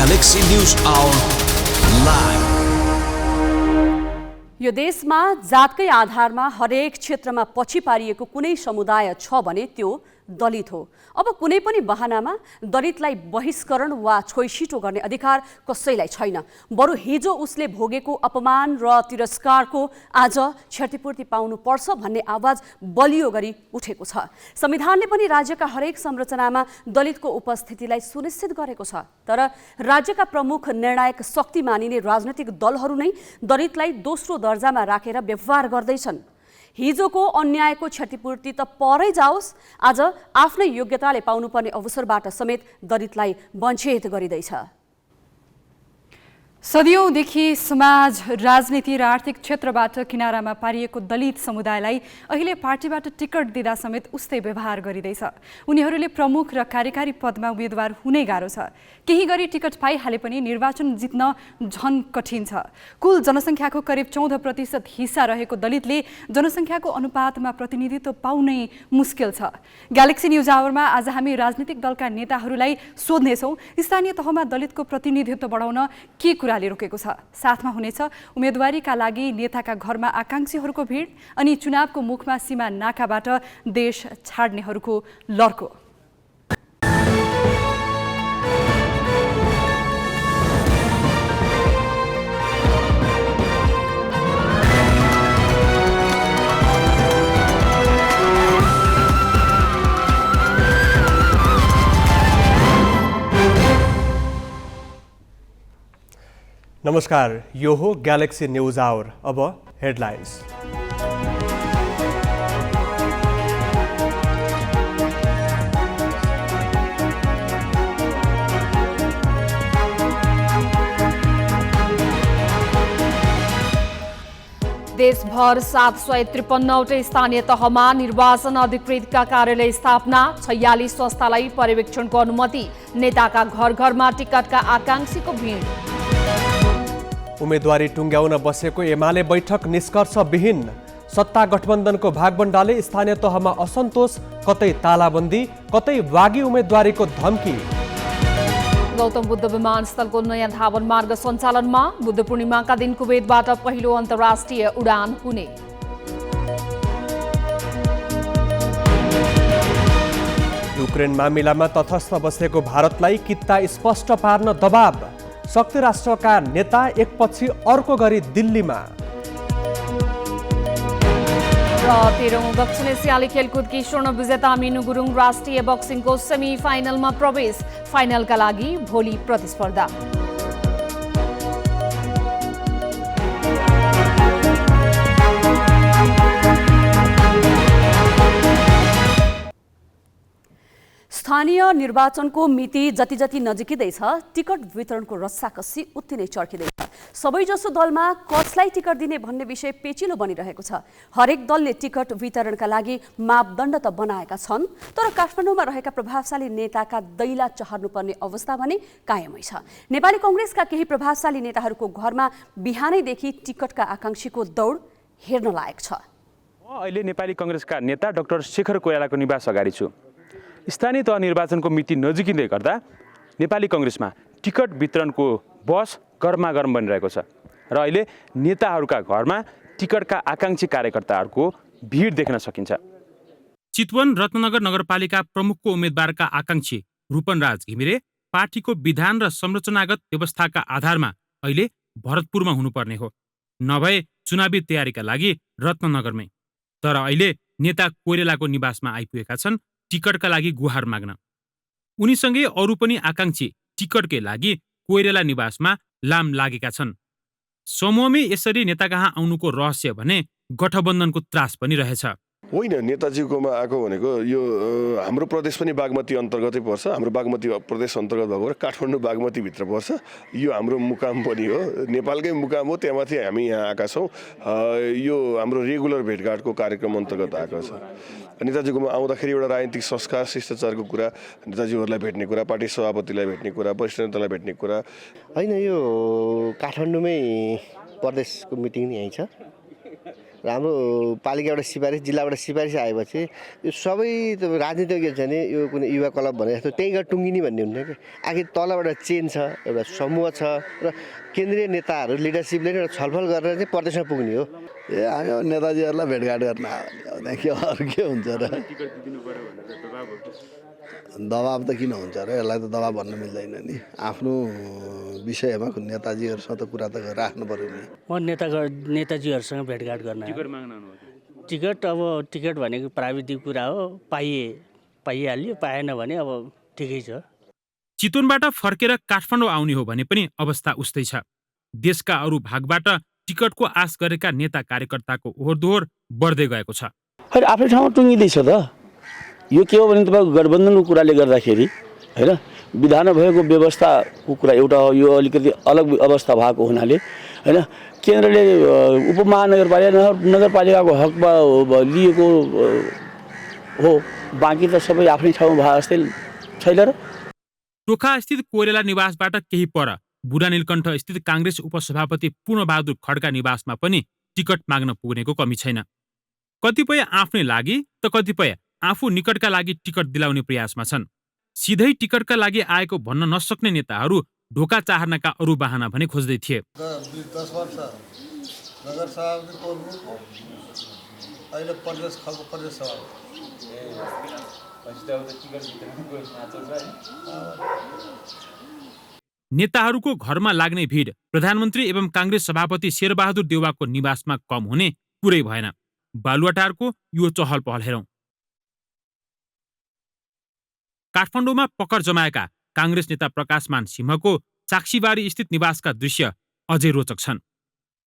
Galaxy News Hour Live। यो देशमा जातकै आधारमा हरेक क्षेत्रमा पछि पारिएको कुनै समुदाय छ भने त्यो दलित हो। अब कुनै पनि बहानामा दलितलाई बहिष्करण वा छोइछिटो गर्ने अधिकार कसैलाई छैन। बरु हिजो उसले भोगेको अपमान र तिरस्कारको आज क्षतिपूर्ति पाउनुपर्छ भन्ने आवाज बलियो गरी उठेको छ। संविधानले पनि राज्यका हरेक संरचनामा दलितको उपस्थितिलाई सुनिश्चित गरेको छ। तर राज्यका प्रमुख निर्णायक शक्ति मानिने राजनैतिक दलहरू नै दलितलाई दोस्रो दर्जामा राखेर व्यवहार गर्दैछन्। हिजोको अन्यायको क्षतिपूर्ति त परै जाओस्, आज आफ्नै योग्यताले पाउनुपर्ने अवसरबाट समेत दलितलाई वञ्चित गरिँदैछ। सदियौंदेखि समाज, राजनीति र आर्थिक क्षेत्रबाट किनारामा पारिएको दलित समुदायलाई अहिले पार्टीबाट टिकट दिँदा समेत उस्तै व्यवहार गरिँदैछ। उनीहरूले प्रमुख र कार्यकारी पदमा उम्मेदवार हुनै गाह्रो छ। केही गरी टिकट पाइहाले पनि निर्वाचन जित्न झन कठिन छ। कुल जनसङ्ख्याको करिब 14% हिस्सा रहेको दलितले जनसङ्ख्याको अनुपातमा प्रतिनिधित्व पाउनै मुस्किल छ। ग्यालेक्सी न्युज आवरमा आज हामी राजनीतिक दलका नेताहरूलाई सोध्नेछौँ, स्थानीय तहमा दलितको प्रतिनिधित्व बढाउन के कुराले रोकेको छ। साथमा हुनेछ उम्मेदवारीका लागि नेताका घरमा आकांक्षीहरूको भिड अनि चुनावको मुखमा सीमा नाकाबाट देश छाड्नेहरूको लर्को। नमस्कार, यो हो ग्यालेक्सी न्यूज आवर। अब हेडलाइन्स। देशभर 753वटै स्थानीय तहमा निर्वाचन अधिकृतका कार्यालय स्थापना, 46 संस्थालाई पर्यवेक्षणको अनुमति, नेताका घर घरमा टिकटका आकांक्षीको भिड। उम्मेदवारी टुङ्ग्याउन बसेको एमाले बैठक निष्कर्षविहीन, सत्ता गठबन्धनको भागबण्डाले स्थानीय तहमा असन्तोष, कतै तालाबन्दी कतै बागी उम्मेदवारीको धम्की। गौतम बुद्ध विमानस्थलको नयाँ धावन मार्ग सञ्चालनमा, बुद्ध पूर्णिमाका दिन कुवेतबाट पहिलो अन्तर्राष्ट्रिय उडान हुने। युक्रेन मामिलामा तटस्थ बसेको भारतलाई किता स्पष्ट पार्न दबाब, शक्ति राष्ट्रका नेता एकपछि अर्को गरी दिल्लीमा। र 13औं दक्षिण एसियाली खेलकुदकी स्वर्ण विजेता मिनु गुरुङ राष्ट्रिय बक्सिङको सेमी फाइनलमा प्रवेश, फाइनलका लागि भोलि प्रतिस्पर्धा। स्थानीय निर्वाचनको मिति जति जति नजिकिँदैछ, टिकट वितरणको रस्साकसी उत्ति नै चर्किँदैछ। सबैजसो दलमा कसलाई टिकट दिने भन्ने विषय पेचिलो बनिरहेको छ। हरेक दलले टिकट वितरणका लागि मापदण्ड त बनाएका छन्, तर काठमाडौँमा रहेका प्रभावशाली नेताका दैला चहर्नुपर्ने अवस्था भने कायमै छ। नेपाली कांग्रेसका केही प्रभावशाली नेताहरूको घरमा बिहानैदेखि टिकटका आकांक्षीको दौड हेर्न लायक छ। म अहिले नेपाली कांग्रेसका नेता डाक्टर शेखर कोइरालाको निवास अगाडि छु। स्थानीय तह निर्वाचनको मिति नजिकिँदै गर्दा नेपाली कांग्रेसमा टिकट वितरणको बस गर्मागर्म बनिरहेको छ र अहिले नेताहरूका घरमा टिकटका आकांक्षी कार्यकर्ताहरूको भिड देख्न सकिन्छ। चितवन रत्नगर नगरपालिका प्रमुखको उम्मेदवारका आकांक्षी रूपनराज घिमिरे पार्टीको विधान र संरचनागत व्यवस्थाका आधारमा अहिले भरतपुरमा हुनुपर्ने हो, नभए चुनावी तयारीका लागि रत्नगरमै। तर अहिले नेता कोइरालाको निवासमा आइपुगेका छन् टिकटका लागि गुहार माग्न। उनीसँगै अरू पनि आकांक्षी टिकटकै लागि कोइराला निवासमा लाम लागेका छन्। समूहमै यसरी नेता कहाँ आउनुको रहस्य भने गठबन्धनको त्रास पनि रहेछ। होइन, नेताजीकोमा आएको भनेको यो हाम्रो प्रदेश पनि बागमती अन्तर्गतै पर्छ। हाम्रो बागमती प्रदेश अन्तर्गत भएको काठमाडौँ बागमतीभित्र पर्छ। यो हाम्रो मुकाम पनि हो, नेपालकै मुकाम हो। त्यहाँमाथि हामी यहाँ आएका छौँ। यो हाम्रो रेगुलर भेटघाटको कार्यक्रम अन्तर्गत आएको छ। नेताजीकोमा आउँदाखेरि एउटा राजनीतिक संस्कार शिष्टाचारको कुरा, नेताजीहरूलाई भेट्ने कुरा, पार्टी सभापतिलाई भेट्ने कुरा, वरिष्ठ नेतालाई भेट्ने कुरा होइन। यो काठमाडौँमै प्रदेशको मिटिङ यहीँ छ हाम्रो पालिकाबाट सिफारिस जिल्लाबाट सिफारिस आएपछि यो सबै राजनीतिज्ञ छ नि यो कुनै युवा क्लब भने जस्तो त्यही गएर टुङ्गिने भन्ने हुन्थ्यो कि आखिर तलबाट चेन छ एउटा समूह छ र केन्द्रीय नेताहरू लिडरसिपले नै छलफल गरेर चाहिँ प्रदेशमा पुग्ने हो। हामी नेताजीहरूलाई भेटघाट गर्न आयो भने के अरू के हुन्छ र दबाब त किन हुन्छ र यसलाई त दबाब भन्न मिल्दैन नि आफ्नो विषयमा नेताजीहरूसँग त कुरा त राख्नु पर्यो नि। म नेताजीहरूसँग भेटघाट गर्न टिकट अब टिकट भनेको प्राविधिक कुरा हो पाइहाल्यो पाएन भने अब ठिकै छ। चितवनबाट फर्केर काठमाडौँ आउने हो भने पनि अवस्था उस्तै छ। देशका अरू भागबाट टिकटको आश गरेका नेता कार्यकर्ताको ओहोरदोहोर बढ्दै गएको छ। आफ्नै ठाउँमा टुङ्गिँदैछ त यो के हो भने तपाईँको गठबन्धनको कुराले गर्दाखेरि होइन विधानमा भएको व्यवस्थाको कुरा एउटा हो। यो अलिकति अलग अवस्था भएको हुनाले होइन केन्द्रले उपमहानगरपालिका नगरपालिकाको हकमा लिएको हो, बाँकी त सबै आफ्नै ठाउँमा भए जस्तै छैन र। टोखा स्थित कोइराला निवासबाट केही पर बुढा नीलकण्ठ स्थित काङ्ग्रेस उपसभापति पूर्णबहादुर खड्का निवासमा पनि टिकट माग्न पुग्नेको कमी छैन। कतिपय आफ्नै लागि त कतिपय आफू निकटका लागि टिकट दिलाउने प्रयासमा छन्। सिधै टिकटका लागि आएको भन्न नसक्ने नेताहरू ढोका चाहर्नका अरू बहाना भने खोज्दै थिए। 10 वर्ष नगर सभापति अहिले प्रदेश खालको प्रदेश सभापति नेताहरूको घरमा लाग्ने भिड प्रधानमन्त्री एवं काङ्ग्रेस सभापति शेरबहादुर देउवाको निवासमा कम हुने कुरै भएन। बालुवाटारको यो चहल पहल हेरौं। काठमाडौँमा पकड जमाएका काङ्ग्रेस नेता प्रकाशमान सिंहको साक्षीबारी स्थित निवासका दृश्य अझै रोचक छन्।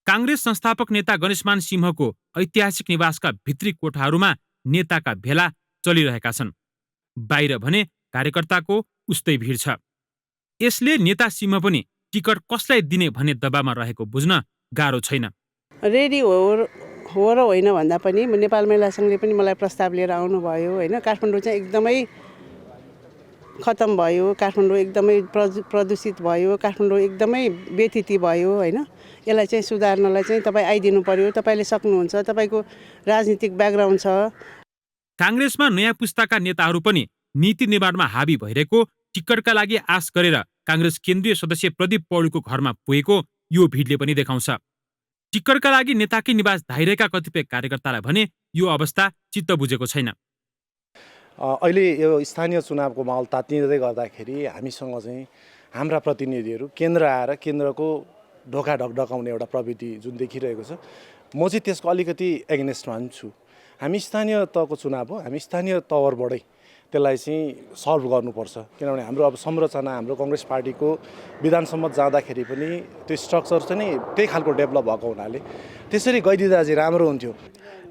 काङ्ग्रेस संस्थापक नेता गणेशमान सिंहको ऐतिहासिक निवासका भित्री कोठाहरूमा नेताका भेला चलिरहेका छन्। बाहिर भने कार्यकर्ताको उस्तै भिड छ। यसले नेता सिंह पनि टिकट कसलाई दिने भन्ने दबावमा रहेको बुझ्न गाह्रो छैन। रेडी हो र होइन भन्दा पनि नेपाल महिला सङ्घले पनि मलाई प्रस्ताव लिएर आउनुभयो होइन। काठमाडौँ चाहिँ एकदमै खतम भयो, काठमाडौँ एकदमै प्रदूषित भयो, काठमाडौँ एकदमै व्यथिति भयो होइन। यसलाई चाहिँ सुधार्नलाई चाहिँ तपाईँ आइदिनु पर्यो, तपाईँले सक्नुहुन्छ, तपाईँको राजनीतिक ब्याकग्राउन्ड छ। काङ्ग्रेसमा नयाँ पुस्ताका नेताहरू पनि नीति निर्माणमा हाबी भइरहेको टिकटका लागि आश गरेर काङ्ग्रेस केन्द्रीय सदस्य प्रदीप पौडेलको घरमा पुगेको यो भिडले पनि देखाउँछ। टिकटका लागि नेताकै निवास धाइरहेका कतिपय कार्यकर्तालाई भने यो अवस्था चित्त बुझेको छैन। अहिले यो स्थानीय चुनावको माहौल तातिँदै गर्दाखेरि हामीसँग चाहिँ हाम्रा प्रतिनिधिहरू केन्द्र आएर केन्द्रको ढोका ढकढकाउने एउटा प्रवृत्ति जुन देखिरहेको छ, म चाहिँ त्यसको अलिकति एगेन्स्टमा पनि छु। हामी स्थानीय तहको चुनाव हो, हामी स्थानीय तवरबाटै त्यसलाई चाहिँ सल्भ गर्नुपर्छ। किनभने हाम्रो अब संरचना हाम्रो काङ्ग्रेस पार्टीको विधानसम्म जाँदाखेरि पनि त्यो स्ट्रक्चर चाहिँ नि त्यही खालको डेभलप भएको हुनाले त्यसरी गइदिँदा चाहिँ राम्रो हुन्थ्यो।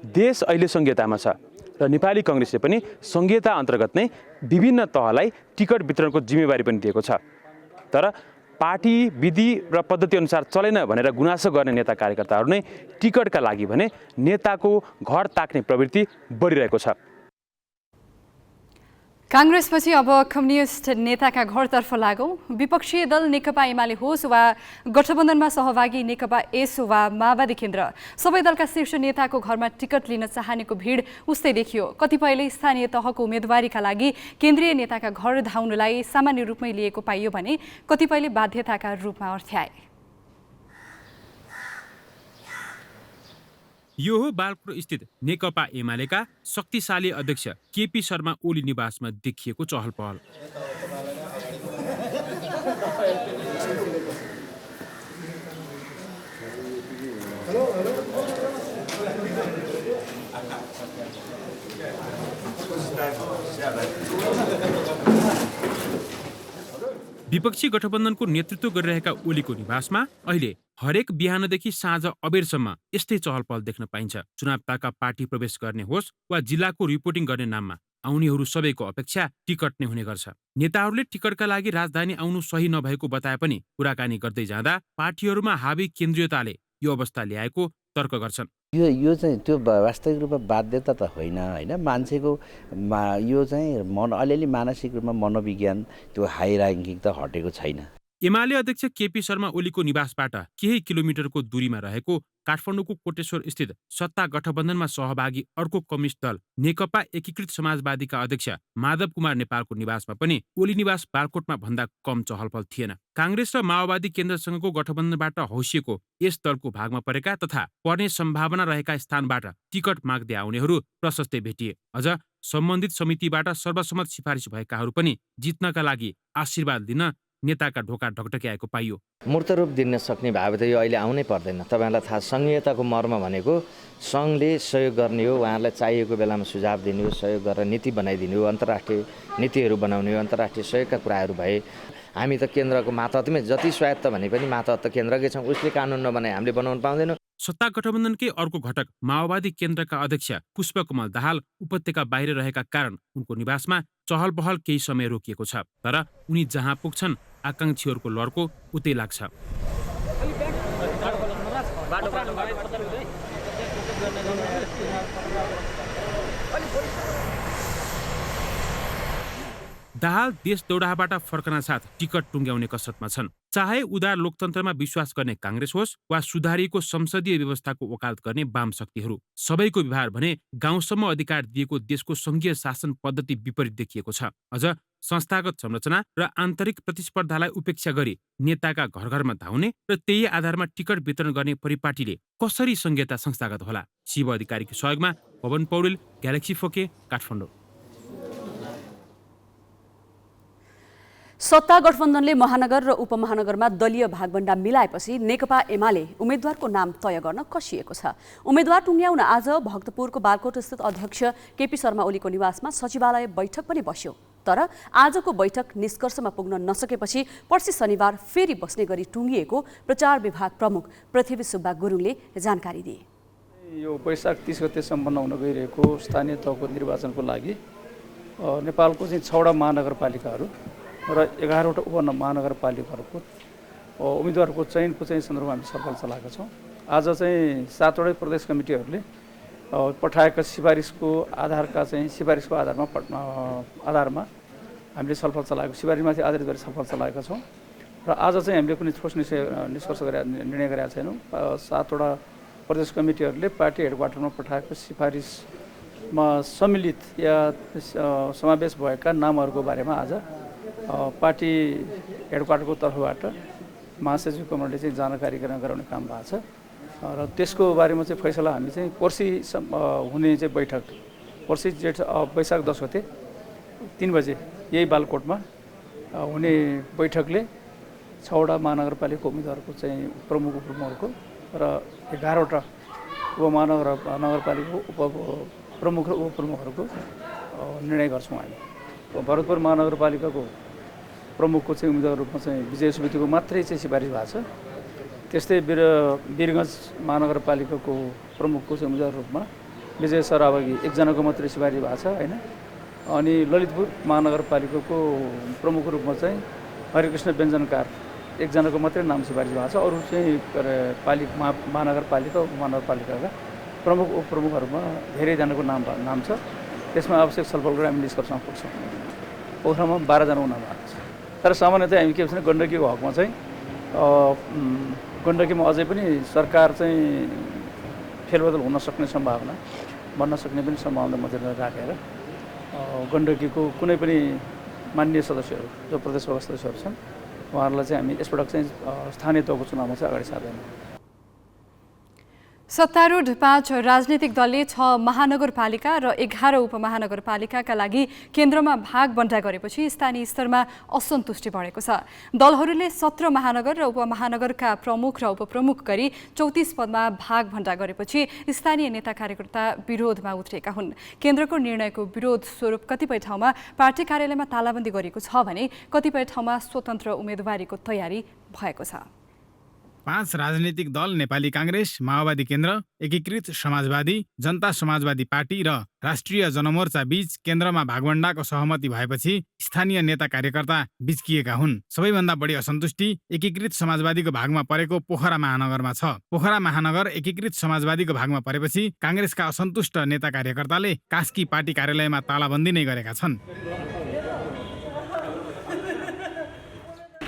देश अहिले संहितामा छ र नेपाली काङ्ग्रेसले पनि संहिता अन्तर्गत नै विभिन्न तहलाई टिकट वितरणको जिम्मेवारी पनि दिएको छ। तर पार्टी विधि र पद्धति अनुसार चलेन भनेर गुनासो गर्ने नेता कार्यकर्ताहरू नै टिकटका लागि भने नेताको घर ताक्ने प्रवृत्ति बढिरहेको छ। काङ्ग्रेसपछि अब कम्युनिस्ट नेताका घरतर्फ लागौं। विपक्षीय दल नेकपा एमाले होस् वा गठबन्धनमा सहभागी नेकपा एस वा माओवादी केन्द्र, सबै दलका शीर्ष नेताको घरमा टिकट लिन चाहनेको भिड उस्तै देखियो। कतिपयले स्थानीय तहको उम्मेदवारीका लागि केन्द्रीय नेताका घर धाउनलाई सामान्य रूपमै लिएको पाइयो भने कतिपयले बाध्यताका रूपमा अर्थ्याए। यो हो बालपुर स्थित नेकपा एमालेका शक्तिशाली अध्यक्ष केपी शर्मा ओली निवासमा देखिएको चहल पहल। विपक्षी गठबन्धनको नेतृत्व गरिरहेका ओलीको निवासमा अहिले हरेक बिहानदेखि साँझ अबेरसम्म यस्तै चहल पहल देख्न पाइन्छ। चुनावका पार्टी प्रवेश गर्ने होस् वा जिल्लाको रिपोर्टिङ गर्ने नाममा आउनेहरू सबैको अपेक्षा टिकट नै हुने गर्छ। नेताहरूले टिकटका लागि राजधानी आउनु सही नभएको बताए पनि कुराकानी गर्दै जाँदा पार्टीहरूमा हाबी केन्द्रीयताले यो अवस्था ल्याएको तर्क गर्छन्। यो चाहिँ त्यो वास्तविक रूपमा बाध्यता त होइन होइन, मान्छेको यो चाहिँ अलिअलि मानसिक रूपमा मनोविज्ञान त्यो हाई र्याङ्किङ त हटेको छैन। एमाले अध्यक्ष केपी शर्मा ओलीको निवासबाट केही किलोमिटरको दूरीमा रहेको काठमाडौँको कोटेश्वर स्थित सत्ता गठबन्धनमा सहभागी अर्को कम्युनिस्ट दल नेकपा एकीकृत समाजवादीका अध्यक्ष माधव कुमार नेपालको निवासमा पनि ओली निवास बालकोटमा भन्दा कम चहलपहल थिएन। काङ्ग्रेस र माओवादी केन्द्रसँगको गठबन्धनबाट हौसिएको यस दलको भागमा परेका तथा पर्ने सम्भावना रहेका स्थानबाट टिकट माग्दै आउनेहरू प्रशस्तै भेटिए। अझ सम्बन्धित समितिबाट सर्वसम्मत सिफारिस भएकाहरू पनि जित्नका लागि आशीर्वाद दिन नेताका ढोका ढकढक्याएको पाइयो। मूर्त रूप दिन सक्ने भए त यो अहिले आउनै पर्दैन। तपाईँहरूलाई थाहा, सङ्घीयताको मर्म भनेको सङ्घले सहयोग गर्ने हो, उहाँहरूलाई चाहिएको बेलामा सुझाव दिने हो, सहयोग गरेर नीति बनाइदिने हो, अन्तर्राष्ट्रिय नीतिहरू बनाउने हो, अन्तर्राष्ट्रिय सहयोगका कुराहरू भए। हामी त केन्द्रको मातहतमै जति स्वायत्त भने पनि मातहत त केन्द्रकै छौँ, उसले कानुन नबनाए हामीले बनाउन पाउँदैनौँ। सत्ता गठबन्धनकै अर्को घटक माओवादी केन्द्रका अध्यक्ष पुष्पकमल दाहाल उपत्यका बाहिर रहेका कारण उनको निवासमा चहल पहल केही समय रोकिएको छ। तर उनी जहाँ पुग्छन् आकाङ्क्षीहरूको लड्को उतै लाग्छ। दाहाल देश दौडाबाट फर्कन साथ टिकट टुङ्ग्याउने कसरतमा छन्। चाहे उदार लोकतन्त्रमा विश्वास गर्ने काङ्ग्रेस होस् वा सुधारिएको संसदीय व्यवस्थाको वकालत गर्ने वाम शक्तिहरू, सबैको व्यवहार भने गाउँसम्म अधिकार दिएको देशको संघीय शासन पद्धति विपरीत देखिएको छ। अझ संस्थागत संरचना र आन्तरिक प्रतिस्पर्धालाई उपेक्षा गरी नेताका घर घरमा धाउने र त्यही आधारमा टिकट वितरण गर्ने परिपाटीले कसरी संघीयता संस्थागत होला? शिव अधिकारीको सहयोगमा पवन पौडेल, ग्यालेक्सी फोके, काठमाडौँ। सत्ता गठबन्धनले महानगर र उपमहानगरमा दलीय भागभण्डा मिलाएपछि नेकपा एमाले उम्मेद्वारको नाम तय गर्न कसिएको छ। उम्मेद्वार टुङ्ग्याउन आज भक्तपुरको बालकोट स्थित अध्यक्ष केपी शर्मा ओलीको निवासमा सचिवालय बैठक पनि बस्यो। तर आजको बैठक निष्कर्षमा पुग्न नसकेपछि पर्सि शनिबार फेरि बस्ने गरी टुङ्गिएको प्रचार विभाग प्रमुख पृथ्वी सुब्बा गुरुङले जानकारी दिए। यो वैशाख 30 गते सम्पन्न हुन गइरहेको स्थानीय तहको निर्वाचनको लागि नेपालको चाहिँ 6वटा महानगरपालिकाहरू र 11वटा उपमहानगरपालिकाहरूको उम्मेदवारको चयनको चाहिँ सन्दर्भमा हामी छलफल चलाएका छौँ। आज चाहिँ 7वटै प्रदेश कमिटीहरूले पठाएका सिफारिसको आधारमा हामीले छलफल चलाएको, सिफारिसमाथि आधारित गरेर छलफल चलाएका छौँ। र आज चाहिँ हामीले कुनै ठोस निष्कर्ष निर्णय गरेका छैनौँ। 7वटा प्रदेश कमिटीहरूले पार्टी हेडक्वार्टरमा पठाएको सिफारिसमा सम्मिलित या समावेश भएका नामहरूको बारेमा आज पार्टी हेडक्वार्टरको तर्फबाट महासचिव कमलले चाहिँ जानकारी गराउने काम भएको छ। र त्यसको बारेमा चाहिँ फैसला हामी चाहिँ पर्सि हुने चाहिँ बैठक, पर्सि वैशाख 10 गते 3 बजे यही बालकोटमा हुने बैठकले 6वटा महानगरपालिका उम्मेदवारको चाहिँ प्रमुख उपप्रमुखहरूको र 11वटा उपमहानगरपालिकाको प्रमुख र उपप्रमुखहरूको निर्णय गर्छौँ। हामी भरतपुर महानगरपालिकाको प्रमुखको चाहिँ उम्मेदवार रूपमा चाहिँ विजय सुवेदीको मात्रै चाहिँ सिफारिस भएको छ। त्यस्तै वीरगञ्ज महानगरपालिकाको प्रमुखको चाहिँ उम्मेदवार रूपमा विजय सरावगी एकजनाको मात्रै सिफारिस भएको छ होइन। अनि ललितपुर महानगरपालिकाको प्रमुख रूपमा चाहिँ हरिकृष्ण व्यञ्जनकार एकजनाको मात्रै नाम सिफारिस भएको छ। अरू चाहिँ महानगरपालिका उपमहानगरपालिकाका प्रमुख उपप्रमुखहरूमा धेरैजनाको नाम छ। त्यसमा आवश्यक छलफल गरेर हामी निष्कर्षमा पुग्छौँ। पोखरामा 12 जनाको नाम आएको छ। तर सामान्यतः हामी के भन्छ गण्डकीको हकमा चाहिँ गण्डकीमा अझै पनि सरकार चाहिँ फेरबदल हुन सक्ने सम्भावना, बन्न सक्ने पनि सम्भावना मध्यनजर राखेर गण्डकीको कुनै पनि माननीय सदस्यहरू जो प्रदेश सभा सदस्यहरू छन् उहाँहरूलाई चाहिँ हामी यसपटक चाहिँ स्थानीय तहको चुनावमा चाहिँ अगाडि सार्दैनौँ। सत्तारूढ 5 राजनीतिक दलले 6 महानगरपालिका र 11 उपमहानगरपालिकाका लागि केन्द्रमा भागबण्डा गरेपछि स्थानीय स्तरमा असन्तुष्टि बढेको छ। दलहरूले 17 महानगर र उपमहानगरका प्रमुख र उपप्रमुख गरी 34 पदमा भागभण्डा गरेपछि स्थानीय नेता कार्यकर्ता विरोधमा उत्रेका हुन्। केन्द्रको निर्णयको विरोध स्वरूप कतिपय ठाउँमा पार्टी कार्यालयमा तालाबन्दी गरेको छ भने कतिपय ठाउँमा स्वतन्त्र उम्मेदवारीको तयारी भएको छ। 5 राजनीतिक दल नेपाली काङ्ग्रेस, माओवादी केन्द्र, एकीकृत समाजवादी, जनता समाजवादी पार्टी र राष्ट्रिय जनमोर्चा बीच केन्द्रमा भागभण्डाको सहमति भएपछि स्थानीय नेता कार्यकर्ता बिच्किएका हुन्। सबैभन्दा बढी असन्तुष्टि एकीकृत समाजवादीको भागमा परेको पोखरा महानगरमा छ। पोखरा महानगर एकीकृत समाजवादीको भागमा परेपछि काङ्ग्रेसका असन्तुष्ट नेता कार्यकर्ताले कास्की पार्टी कार्यालयमा तालाबन्दी नै गरेका छन्।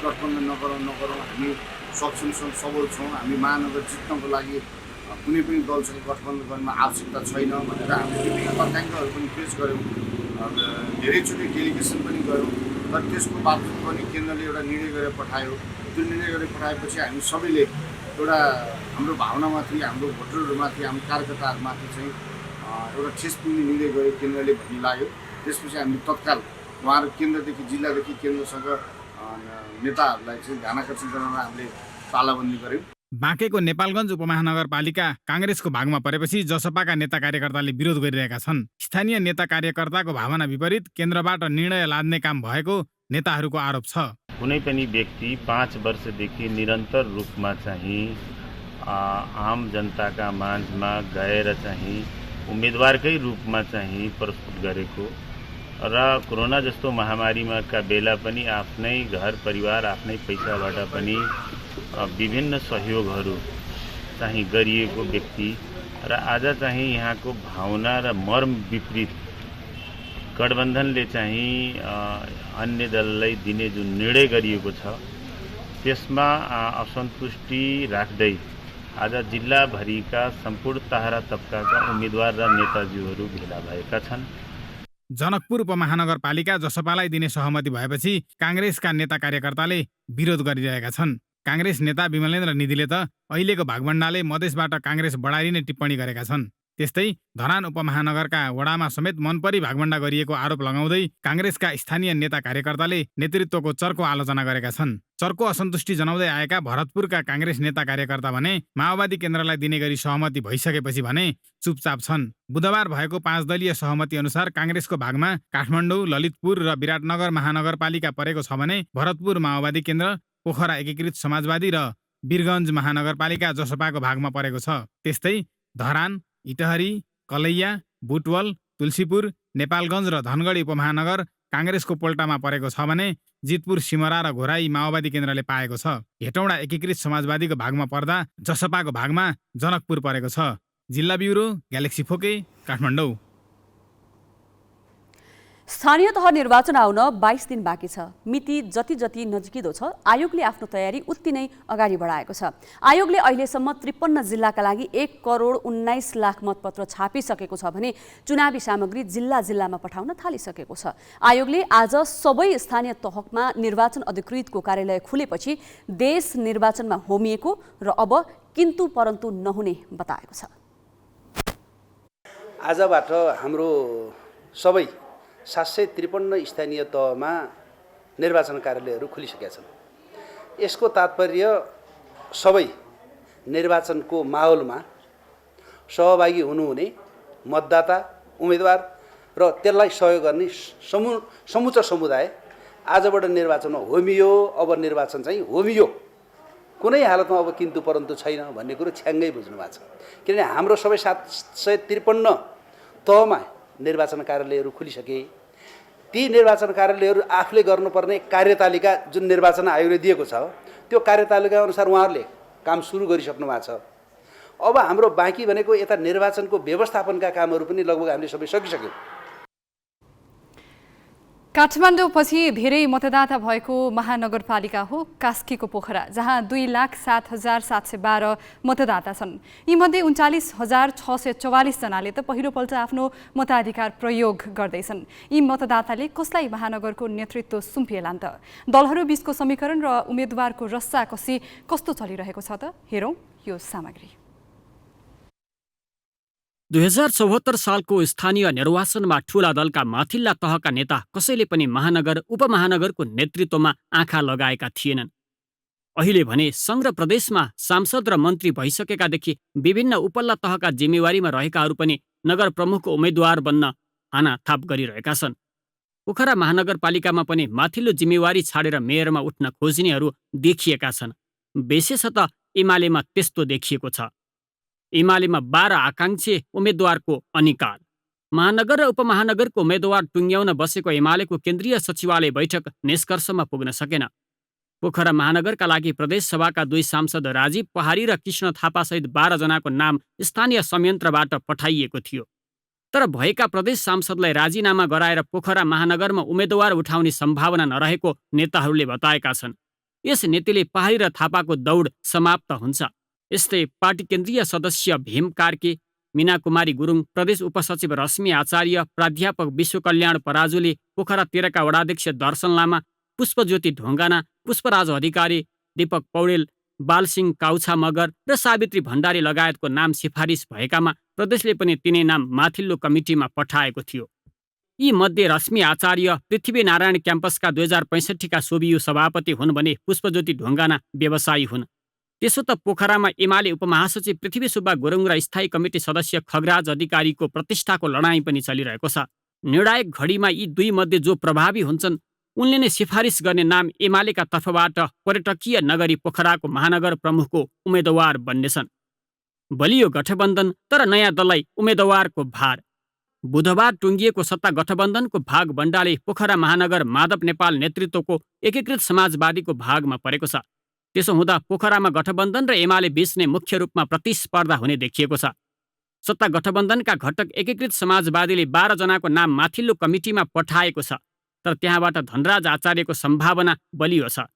गठबन्धन नगराउने नगरौँ, हामी सक्षम छौँ, सबल छौँ, हामी महानगर जित्नको लागि कुनै पनि दलसँग गठबन्धन गर्न आवश्यकता छैन भनेर हामीले विभिन्न तथ्याङ्कहरू पनि पेश गऱ्यौँ, धेरैचोटि डेलिगेसन पनि गऱ्यौँ। तर त्यसको बावजुद पनि केन्द्रले एउटा निर्णय गरेर पठायो। त्यो निर्णय गरेर पठाएपछि हामी सबैले एउटा हाम्रो भावनामाथि, हाम्रो भोटरहरूमाथि, हाम्रो कार्यकर्ताहरूमाथि चाहिँ एउटा ठेस पुग्ने निर्णय गर्यो केन्द्रले भन्ने लाग्यो। त्यसपछि हामीले तत्काल उहाँहरू केन्द्रदेखि जिल्लादेखि केन्द्रसँग नेताहरूलाई चाहिँ ध्यान आकर्षण गर्न हामीले तालाबन्दी गऱ्यौँ। बाँकेको नेपालगञ्ज उपमहानगरपालिका काङ्ग्रेसको भागमा परेपछि जसपाका नेता कार्यकर्ताले विरोध गरिरहेका छन्। स्थानीय नेता कार्यकर्ताको भावना विपरीत केन्द्रबाट निर्णय लाद्ने काम भएको नेताहरूको आरोप छ। कुनै पनि व्यक्ति 5 वर्षदेखि निरन्तर रूपमा चाहिँ आम जनताका माझमा गएर चाहिँ उम्मेदवारकै रूपमा चाहिँ प्रस्तुत गरेको र कोरोना जस्तो महामारीमा का बेला पनि आफ्नै घर परिवार आफ्नै पैसाबाट पनि विभिन्न सहयोगहरू चाहिँ गरिएको व्यक्ति र आज चाहिँ यहाँको भावना र मर्म विपरीत गठबन्धनले चाहिँ अन्य दललाई दिने जुन निर्णय गरिएको छ त्यसमा असन्तुष्टि राख्दै आज जिल्लाभरिका सम्पूर्ण तारा तबकाका उम्मेदवार र नेताजीहरू भेला भएका छन्। जनकपुर उपमहानगरपालिका जसपालाई दिने सहमति भएपछि काङ्ग्रेसका नेता कार्यकर्ताले विरोध गरिरहेका छन्। काङ्ग्रेस नेता विमलेन्द्र निधिले त अहिलेको भागभण्डाले मधेसबाट काङ्ग्रेस बढाइने टिप्पणी गरेका छन्। त्यस्तै धरान उपमहानगरका वडामा समेत मनपरी भागभण्डा गरिएको आरोप लगाउँदै काङ्ग्रेसका स्थानीय नेता कार्यकर्ताले नेतृत्वको चर्को आलोचना गरेका छन्। चर्को असन्तुष्टि जनाउँदै आएका भरतपुरका काङ्ग्रेस नेता कार्यकर्ता भने माओवादी केन्द्रलाई दिने गरी सहमति भइसकेपछि भने चुपचाप छन्। बुधबार भएको 5 दलीय सहमति अनुसार काङ्ग्रेसको भागमा काठमाडौँ, ललितपुर र विराटनगर महानगरपालिका परेको छ भने भरतपुर माओवादी केन्द्र, पोखरा एकीकृत समाजवादी र वीरगञ्ज महानगरपालिका जसपाको भागमा परेको छ। त्यस्तै धरान, इटहरी, कलैया, बुटवल, तुलसीपुर, नेपालगञ्ज र धनगढी उपमहानगर काङ्ग्रेसको पोल्टामा परेको छ भने जितपुर, सिमरा र घोराई माओवादी केन्द्रले पाएको छ। हेटौँडा एकीकृत समाजवादीको भागमा पर्दा जसपाको भागमा जनकपुर परेको छ। जिल्ला ब्युरो, ग्यालेक्सी फोके, काठमाडौँ। स्थानीय तह निर्वाचन आउन 22 दिन बाँकी छ। मिति जति जति नजिकिँदो छ आयोगले आफ्नो तयारी उति नै अगाडि बढाएको छ। आयोगले अहिलेसम्म 53 जिल्लाका लागि 1,19,00,000 मतपत्र छापिसकेको छ भने चुनावी सामग्री जिल्ला जिल्लामा पठाउन थालिसकेको छ। आयोगले आज सबै स्थानीय तहमा निर्वाचन अधिकृतको कार्यालय खुलेपछि देश निर्वाचनमा होमिएको र अब किन्तु परन्तु नहुने बताएको छ। आजबाट हाम्रो सबै 753 स्थानीय तहमा निर्वाचन कार्यालयहरू खुलिसकेका छन्। यसको तात्पर्य सबै निर्वाचनको माहौलमा सहभागी हुनुहुने मतदाता, उम्मेदवार र त्यसलाई सहयोग गर्ने समुच्च समुदाय आजबाट निर्वाचनमा होमियो। अब निर्वाचन चाहिँ होमियो, कुनै हालतमा अब किन्तु परन्तु छैन भन्ने कुरो छ्याङ्गै बुझ्नु भएको छ। किनभने हाम्रो सबै 753 तहमा निर्वाचन कार्यालयहरू खुलिसके। ती निर्वाचन कार्यालयहरू आफूले गर्नुपर्ने कार्यतालिका जुन निर्वाचन आयोगले दिएको छ त्यो कार्यतालिका अनुसार उहाँहरूले काम सुरु गरिसक्नु भएको छ। अब हाम्रो बाँकी भनेको यता निर्वाचनको व्यवस्थापनका कामहरू पनि लगभग हामीले सबै सकिसक्यौँ। काठमाडौँपछि धेरै मतदाता भएको महानगरपालिका हो कास्कीको पोखरा, जहाँ 2,07,712 मतदाता छन्। यीमध्ये 39,644 जनाले त पहिलोपल्ट आफ्नो मताधिकार प्रयोग गर्दैछन्। यी मतदाताले कसलाई महानगरको नेतृत्व सुम्पिएलान् त? दलहरू बीचको समीकरण र उम्मेदवारको रस्साकसी कस्तो चलिरहेको छ त? हेरौँ यो सामग्री। 2074 सालको स्थानीय निर्वाचनमा ठूला दलका माथिल्ला तहका नेता कसैले पनि महानगर उपमहानगरको नेतृत्वमा आँखा लगाएका थिएनन्। अहिले भने सङ्घ र प्रदेशमा सांसद र मन्त्री भइसकेकादेखि विभिन्न उपल्ला तहका जिम्मेवारीमा रहेकाहरू पनि नगर प्रमुखको उम्मेद्वार बन्न हानाथाप गरिरहेका छन्। पोखरा महानगरपालिकामा पनि माथिल्लो जिम्मेवारी छाडेर मेयरमा उठ्न खोज्नेहरू देखिएका छन्। विशेषतः एमालेमा त्यस्तो देखिएको छ। एमालेमा 12 आकाङ्क्षी उम्मेद्वारको अनिकाल। महानगर र उपमहानगरको उम्मेद्वार टुङ्ग्याउन बसेको एमालेको केन्द्रीय सचिवालय बैठक निष्कर्षमा पुग्न सकेन। पोखरा महानगरका लागि प्रदेश सभाका 2 सांसद राजीव पहाडी र कृष्ण थापासहित 12 जनाको नाम स्थानीय संयन्त्रबाट पठाइएको थियो। तर भएका प्रदेश सांसदलाई राजीनामा गराएर पोखरा महानगरमा उम्मेद्वार उठाउने सम्भावना नरहेको नेताहरूले बताएका छन्। यस नीतिले पहाडी र थापाको दौड समाप्त हुन्छ। यस्तै पार्टी केन्द्रीय सदस्य भीम कार्के, मीना कुमारी गुरुङ, प्रदेश उपसचिव रश्मि आचार्य, प्राध्यापक विश्वकल्याण पराजुले, पोखरा 13 का वडाध्यक्ष दर्शन लामा, पुष्पज्योति ढुङ्गाना, पुष्पराज अधिकारी, दीपक पौडेल, बालसिंह काउछा मगर र सावित्री भण्डारी लगायतको नाम सिफारिस भएकामा प्रदेशले पनि तिनै नाम माथिल्लो कमिटीमा पठाएको थियो। यी मध्ये रश्मि आचार्य पृथ्वीनारायण क्याम्पसका 2065 का सोभियु सभापति हुन् भने पुष्पज्योति ढुङ्गाना व्यवसायी हुन्। त्यसो त पोखरामा एमाले उपमहासचिव पृथ्वी सुब्बा गुरुङ र स्थायी कमिटी सदस्य खगराज अधिकारीको प्रतिष्ठाको लडाईँ पनि चलिरहेको छ। निर्णायक घडीमा यी दुई मध्ये जो प्रभावी हुन्छन् उनले नै सिफारिस गर्ने नाम एमालेका तर्फबाट पर्यटकीय नगरी पोखराको महानगर प्रमुखको उम्मेदवार बन्नेछन्। बलियो गठबन्धन तर नयाँ दललाई उम्मेदवारको भार। बुधबार टुङ्गिएको सत्ता गठबन्धनको भाग बण्डाले पोखरा महानगर माधव नेपाल नेतृत्वको एकीकृत समाजवादीको भागमा परेको छ। त्यसो हुँदा पोखरामा गठबन्धन र एमाले बीच नै मुख्य रूपमा प्रतिस्पर्धा हुने देखिएको छ। सत्ता गठबन्धनका घटक एकीकृत समाजवादीले 12 जनाको नाम माथिल्लो कमिटीमा पठाएको छ, तर त्यहाँबाट धनराज आचार्यको सम्भावना बलियो छ।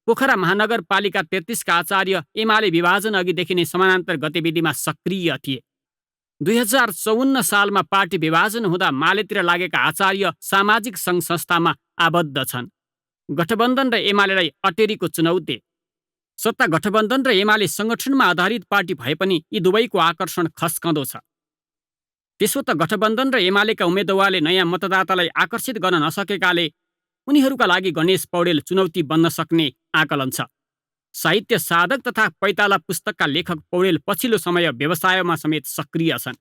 पोखरा महानगरपालिका 33 का आचार्य एमाले विभाजन अघिदेखि नै समानान्तर गतिविधिमा सक्रिय थिए। 2054 सालमा पार्टी विभाजन हुँदा मालेतिर लागेका आचार्य सामाजिक सङ्घ संस्थामा आबद्ध छन्। गठबन्धन र एमालेलाई अटेरीको चुनौती। सत्ता गठबन्धन र एमाले सङ्गठनमा आधारित पार्टी भए पनि यी दुवैको आकर्षण खस्कँदो छ। त्यसो त गठबन्धन र एमालेका उम्मेदवारले नयाँ मतदातालाई आकर्षित गर्न नसकेकाले उनीहरूका लागि गणेश पौडेल चुनौती बन्न सक्ने आकलन छ। साहित्य साधक तथा पैताला पुस्तकका लेखक पौडेल पछिल्लो समय व्यवसायमा समेत सक्रिय छन्।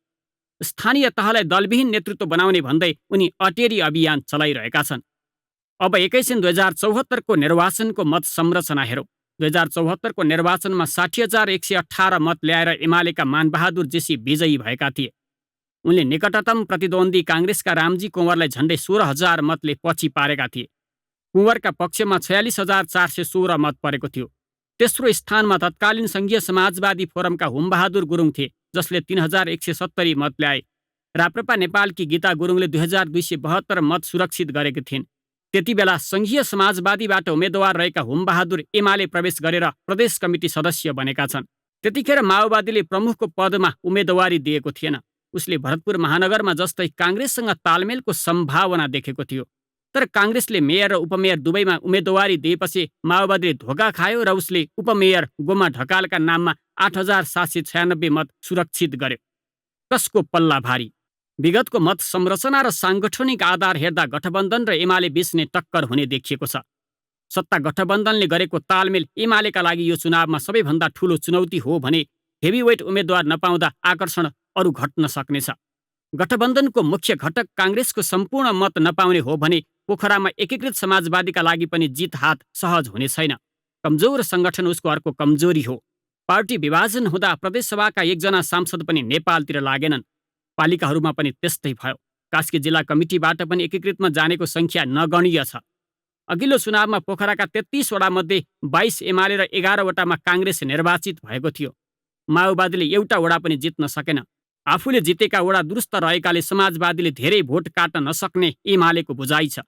स्थानीय तहलाई दलविहीन नेतृत्व बनाउने भन्दै उनी अटेरी अभियान चलाइरहेका छन्। अब एकैछिन 2074 को निर्वाचनको मत संरचना हेरौँ। 2074 को निर्वाचनमा 60,118 मत ल्याएर एमालेका मानबहादुर जेसी विजयी भएका थिए। उनले निकटतम प्रतिद्वन्दी काङ्ग्रेसका रामजी कुँवरलाई झण्डै 16,000 मतले पछि पारेका थिए। कुँवरका पक्षमा 46,416 मत परेको थियो। तेस्रो स्थानमा तत्कालीन सङ्घीय समाजवादी फोरमका हुमबहादुर गुरुङ थिए, जसले 3,170 मत ल्याए। राप्रपा नेपालकी गीता गुरुङले 2,272 मत सुरक्षित गरेकी थिइन्। त्यति बेला सङ्घीय समाजवादीबाट उम्मेदवार रहेका हुमबहादुर एमाले प्रवेश गरेर प्रदेश कमिटी सदस्य बनेका छन्। त्यतिखेर माओवादीले प्रमुखको पदमा उम्मेदवारी दिएको थिएन। उसले भरतपुर महानगरमा जस्तै काङ्ग्रेससँग तालमेलको सम्भावना देखेको थियो। तर काङ्ग्रेसले मेयर र उपमेयर दुवैमा उम्मेदवारी दिएपछि माओवादीले धोका खायो र उसले उपमेयर गोमा ढकालका नाममा 8,796 मत सुरक्षित गर्यो। कसको पल्ला भारी? विगतको मत संरचना र साङ्गठनिक आधार हेर्दा गठबन्धन र एमाले बीच नै टक्कर हुने देखिएको छ। सत्ता गठबन्धनले गरेको तालमेल एमालेका लागि यो चुनावमा सबैभन्दा ठूलो चुनौती हो भने हेभीवेट उम्मेदवार नपाउँदा आकर्षण अरू घट्न सक्नेछ। गठबन्धनको मुख्य घटक काङ्ग्रेसको सम्पूर्ण मत नपाउने हो भने पोखरामा एकीकृत समाजवादीका लागि पनि जित हात सहज हुने छैन। कमजोर सङ्गठन उसको अर्को कमजोरी हो। पार्टी विभाजन हुँदा प्रदेशसभाका एकजना सांसद पनि नेपालतिर लागेनन्। पालिकाहरूमा पनि त्यस्तै भयो। कास्की जिल्ला कमिटीबाट पनि एकीकृतमा जानेको सङ्ख्या नगणीय छ। अघिल्लो चुनावमा पोखराका 33 वडा मध्ये 22 एमाले र 11 वटामा काङ्ग्रेस निर्वाचित भएको थियो। माओवादीले एउटा वडा पनि जित्न सकेन। आफूले जितेका वडा दुरुस्त रहेकाले समाजवादीले धेरै भोट काट्न नसक्ने एमालेको बुझाइ छ।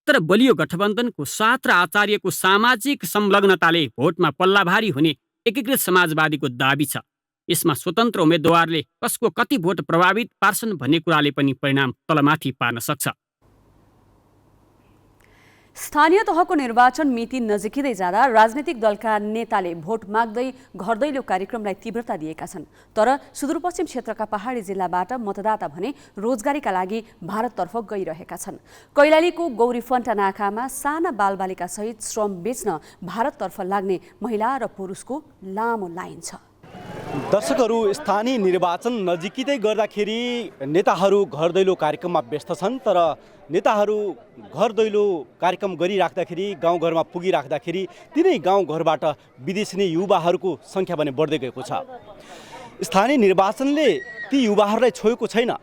तर बलियो गठबन्धनको साथ र आचार्यको सामाजिक संलग्नताले भोटमा पल्लाभारी हुने एकीकृत समाजवादीको दाबी छ। यसमा स्वतन्त्र उम्मेदवारले कसको कति भोट प्रभावित पार्छन् भन्ने कुराले पनि परिणाम तलमाथि पार्न सक्छ। स्थानीय तहको निर्वाचन मिति नजिकिँदै जाँदा राजनीतिक दलका नेताले भोट माग्दै घर दैलो कार्यक्रमलाई तीव्रता दिएका छन्। तर सुदूरपश्चिम क्षेत्रका पहाडी जिल्लाबाट मतदाता भने रोजगारीका लागि भारततर्फ गइरहेका छन्। कैलालीको गौरीफन्टा नाकामा साना बालबालिका सहित श्रम बेच्न भारततर्फ लाग्ने महिला र पुरुषको लामो लाइन छ। दर्शकहरू, स्थानीय निर्वाचन नजिकिँदै गर्दाखेरि नेताहरू घर दैलो कार्यक्रममा व्यस्त छन्। तर नेताहरू घर दैलो कार्यक्रम गरिराख्दाखेरि, गाउँघरमा पुगिराख्दाखेरि तिनै गाउँघरबाट विदेशी युवाहरूको सङ्ख्या भने बढ्दै गएको छ। स्थानीय निर्वाचनले ती युवाहरूलाई छोएको छैन।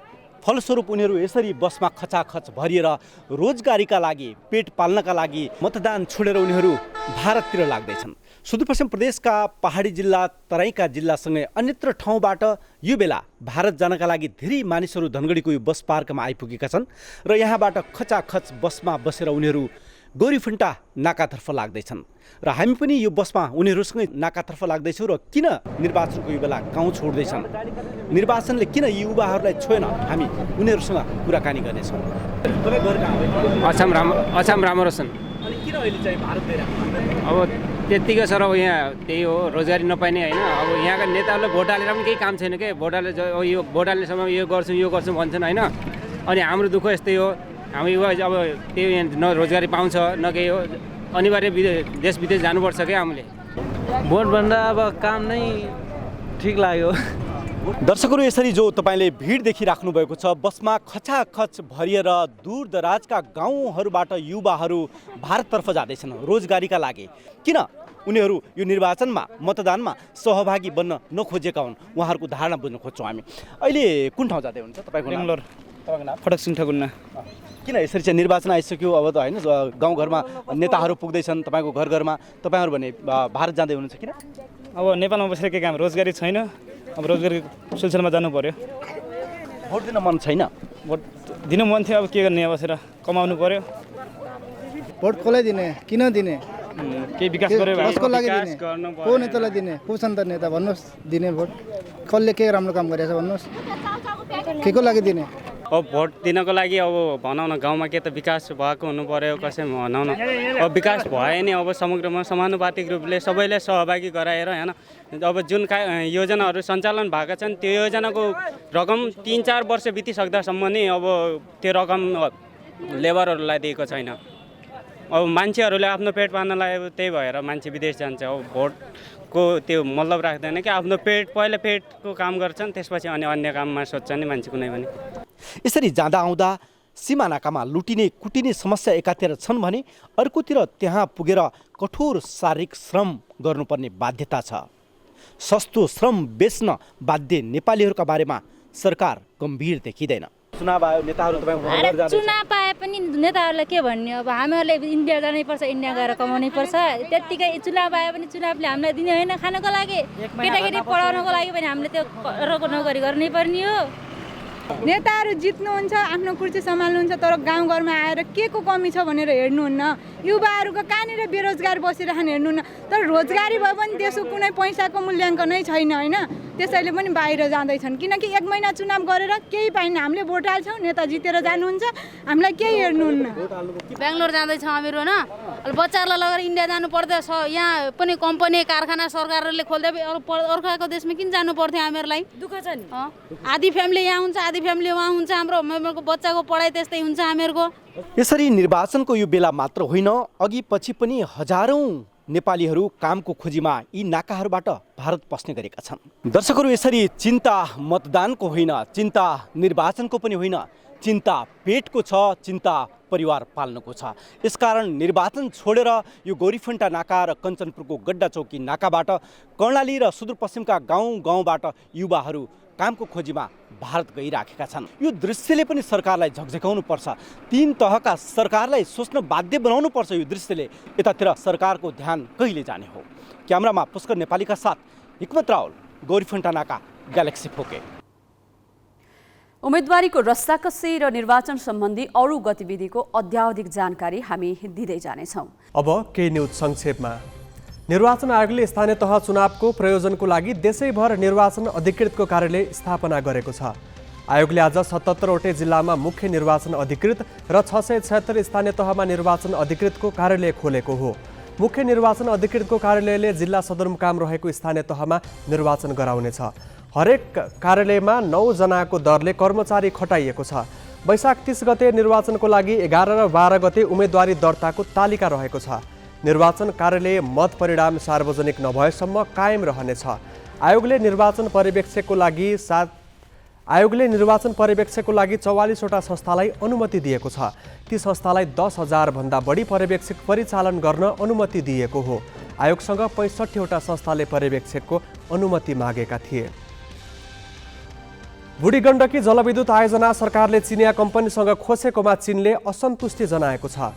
फलस्वरूप उनीहरू यसरी बसमा खचाखच भरिएर रोजगारीका लागि, पेट पाल्नका लागि मतदान छोडेर उनीहरू भारततिर लाग्दैछन्। सुदूरपश्चिम प्रदेशका पहाडी जिल्ला, तराईका जिल्लासँगै अन्यत्र ठाउँबाट यो बेला भारत जानका लागि धेरै मानिसहरू धनगढीको यो बस पार्कमा आइपुगेका छन् र यहाँबाट खचाखच बसमा बसेर उनीहरू गौरीफन्टा नाकातर्फ लाग्दैछन् र हामी पनि यो बसमा उनीहरूसँगै नाकातर्फ लाग्दैछौँ र किन निर्वाचनको यो बेला गाउँ छोड्दैछन्, निर्वाचनले किन युवाहरूलाई छोएन, हामी उनीहरूसँग कुराकानी गर्नेछौँ। अछाम रामरोसन अनि किन अहिले चाहिँ भारत गएर अब त्यत्तिकै सर अब यहाँ त्यही हो, रोजगारी नपाइने होइन। अब यहाँका नेताहरूलाई भोट हालेर पनि केही काम छैन के, यो भोट हाल्ने समय यो गर्छौँ भन्छन् होइन। अनि हाम्रो दुःख यस्तै हो, हामी युवा अब त्यही यहाँ न रोजगारी पाउँछ न केही हो, अनिवार्य देश विदेश जानुपर्छ क्या हामीले। भोटभन्दा अब काम नै ठिक लाग्यो। दर्शकहरू, यसरी जो तपाईँले भिड देखिराख्नु भएको छ, बसमा खचाखच भरिएर दूरदराजका गाउँहरूबाट युवाहरू भारततर्फ जाँदैछन् रोजगारीका लागि। किन उनीहरू यो निर्वाचनमा मतदानमा सहभागी बन्न नखोजेका हुन्, उहाँहरूको धारणा बुझ्न खोज्छौँ हामी। अहिले कुन ठाउँ जाँदै हुनुहुन्छ तपाईँको? बेङ्गलोर। तपाईँको नाम? फटक सिंठगुन्ना। किन यसरी चाहिँ निर्वाचन आइसक्यो अब त होइन, गाउँघरमा नेताहरू पुग्दैछन्, तपाईँको घर घरमा, तपाईँहरू भने भारत जाँदै हुनुहुन्छ किन? अब नेपालमा बसेर के काम, रोजगारी छैन, अब रोजगारी सिलसिलामा जानु पर्यो। भोट दिन मन छैन? भोट दिनु मन थियो, अब के गर्ने, बसेर कमाउनु पर्यो। भोट कसलाई दिने, किन दिने, केही विकास गर्यो भने कसको लागि दिने, को नेतालाई दिने, को छन् त नेता भन्नुहोस्, दिने भोट कसले के राम्रो काम गरेछ भन्नुहोस्, के को लागि दिने? अब भोट दिनको लागि अब भनौँ न गाउँमा के त विकास भएको हुनु पर्यो, कसैमा भनौँ न अब विकास भए नि अब समग्रमा समानुपातिक रूपले सबैले सहभागी गराएर होइन, अब जुन योजनाहरू सञ्चालन भएका छन् त्यो योजनाको रकम 3-4 वर्ष बितिसक्दासम्म नै अब त्यो रकम लेबरहरूलाई दिएको छैन। अब मान्छेहरूले आफ्नो पेट पाल्नलाई त्यही भएर मान्छे विदेश जान्छ। अब भोटको त्यो मतलब राख्दैन कि आफ्नो पहिला पेटको काम गर्छन्, त्यसपछि अनि अन्य काममा सोध्छन् नि मान्छे कुनै पनि। यसरी जाँदा आउँदा सीमानाकामा लुटिने कुटिने समस्या एकातिर छन् भने अर्कोतिर त्यहाँ पुगेर कठोर शारीरिक श्रम गर्नुपर्ने बाध्यता छ। सस्तो श्रम बेच्न बाध्य नेपालीहरूका बारेमा सरकार गम्भीर देखिँदैन। चुनाव आयो, नेताहरू चुनाव पाए पनि नेताहरूलाई के भन्ने, अब हामीहरूले इन्डिया जानैपर्छ, इन्डिया गएर कमाउनै पर्छ। त्यत्तिकै चुनाव आयो भने चुनावले हामीलाई दिने होइन, खानको लागि केटाकेटी पढाउनको लागि पनि हामीले त्यो नोकरी गर्नै पर्ने हो। नेताहरू जित्नुहुन्छ, आफ्नो कुर्सी सम्हाल्नुहुन्छ, तर गाउँघरमा आएर के को कमी छ भनेर हेर्नुहुन्न। युवाहरूको कहाँनिर बेरोजगार बसिरहने हेर्नुहुन्न। तर रोजगारी भए पनि देशको कुनै पैसाको मूल्याङ्कनै छैन होइन, त्यसैले पनि बाहिर जाँदैछन्। किनकि 1 महिना चुनाव गरेर केही पाइन्न, हामीले भोट हाल्छौँ, नेता जितेर जानुहुन्छ, हामीलाई केही हेर्नुहुन्न। बेङ्गलोर जाँदैछौँ हामीहरू होइन, बच्चाहरूलाई लगेर इन्डिया जानु पर्दैछ। यहाँ पनि कम्पनी कारखाना सरकारले खोल्दै अर्काको देशमा किन जानु पर्थ्यो हामीहरूलाई? दुःख छ नि। आधी फ्यामिली यहाँ हुन्छ, आधी फ्यामिली उहाँ हुन्छ, हाम्रो बच्चाको पढाइ त्यस्तै हुन्छ हामीहरूको। यसरी निर्वाचनको यो बेला मात्र होइन, अघि पछि पनि हजारौं नेपालीहरू कामको खोजीमा यी नाकाहरूबाट भारत पस्ने गरेका छन्। दर्शकहरू, यसरी चिन्ता मतदानको होइन, चिन्ता निर्वाचनको पनि होइन, चिन्ता पेटको छ, चिन्ता परिवार पाल्नको छ। यसकारण निर्वाचन छोडेर यो गौरीफन्टा नाका र कञ्चनपुरको गड्डा चौकी नाकाबाट कर्णाली र सुदूरपश्चिमका गाउँबाट युवाहरू कामको खोजीमा भारत गइराखेका छन्। यो दृश्यले पनि सरकारलाई झकझकाउनु पर्छ, 3 तहका सरकारलाई सोच्न बाध्य बनाउनु पर्छ। यो दृश्यले यतातिर सरकारको ध्यान कहिले जाने हो? क्यामेरामा पुष्कर नेपालीका साथ हिक्मत रावल, गौरीफन्टा नाका, ग्यालेक्सी फोके। उम्मेदवारीको रस्साकस्सी र निर्वाचन सम्बन्धी अरू गतिविधिको अद्यावधिक जानकारी हामी दिँदै जानेछौँ। अब केही न्युज संक्षेपमा। निर्वाचन आयोगले स्थानीय तह चुनावको प्रयोजनको लागि देशैभर निर्वाचन अधिकृतको कार्यालय स्थापना गरेको छ। आयोगले आज 77वटै जिल्लामा मुख्य निर्वाचन अधिकृत र 676 स्थानीय तहमा निर्वाचन अधिकृतको कार्यालय खोलेको हो। मुख्य निर्वाचन अधिकृतको कार्यालयले जिल्ला सदरमुकाम रहेको स्थानीय तहमा निर्वाचन गराउनेछ। हरेक कार्यालयमा 9 जनाको दरले कर्मचारी खटाइएको छ। वैशाख 30 गते निर्वाचनको लागि 11 र 12 गते उम्मेदवारी दर्ताको तालिका रहेको छ। निर्वाचन कार्यालय मत परिणाम सार्वजनिक नभएसम्म कायम रहनेछ। आयोगले निर्वाचन पर्यवेक्षकको लागि 44वटा संस्थालाई अनुमति दिएको छ। ती संस्थालाई 10,000 भन्दा बढी पर्यवेक्षक परिचालन गर्न अनुमति दिएको हो। आयोगसँग 65वटा संस्थाले पर्यवेक्षकको अनुमति मागेका थिए। बुढी गण्डकी जलविद्युत आयोजना सरकारले चिनिया कम्पनीसँग खोसेकोमा चीनले असन्तुष्टि जनाएको छ।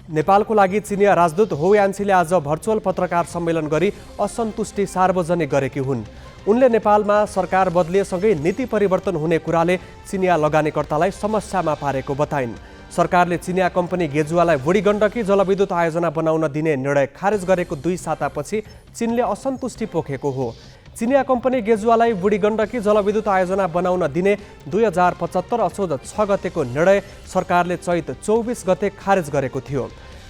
नेपालको लागि चिनिया राजदूत हो यान्सीले आज भर्चुअल पत्रकार सम्मेलन गरी असन्तुष्टि सार्वजनिक गरेकी हुन्। उनले नेपालमा सरकार बदलिएसँगै नीति परिवर्तन हुने कुराले चिनिया लगानीकर्तालाई समस्यामा पारेको बताइन्। सरकारले चिनिया कम्पनी गेजुवालाई बुढी गण्डकी जलविद्युत आयोजना बनाउन दिने निर्णय खारेज गरेको 2 सातापछि चीनले असन्तुष्टि पोखेको हो। चिनिया कम्पनी गेजुवालाई बुढी गण्डकी जलविद्युत आयोजना बनाउन दिने 2075 असोज 6 गतेको निर्णय सरकारले चैत 24 गते खारेज गरेको थियो।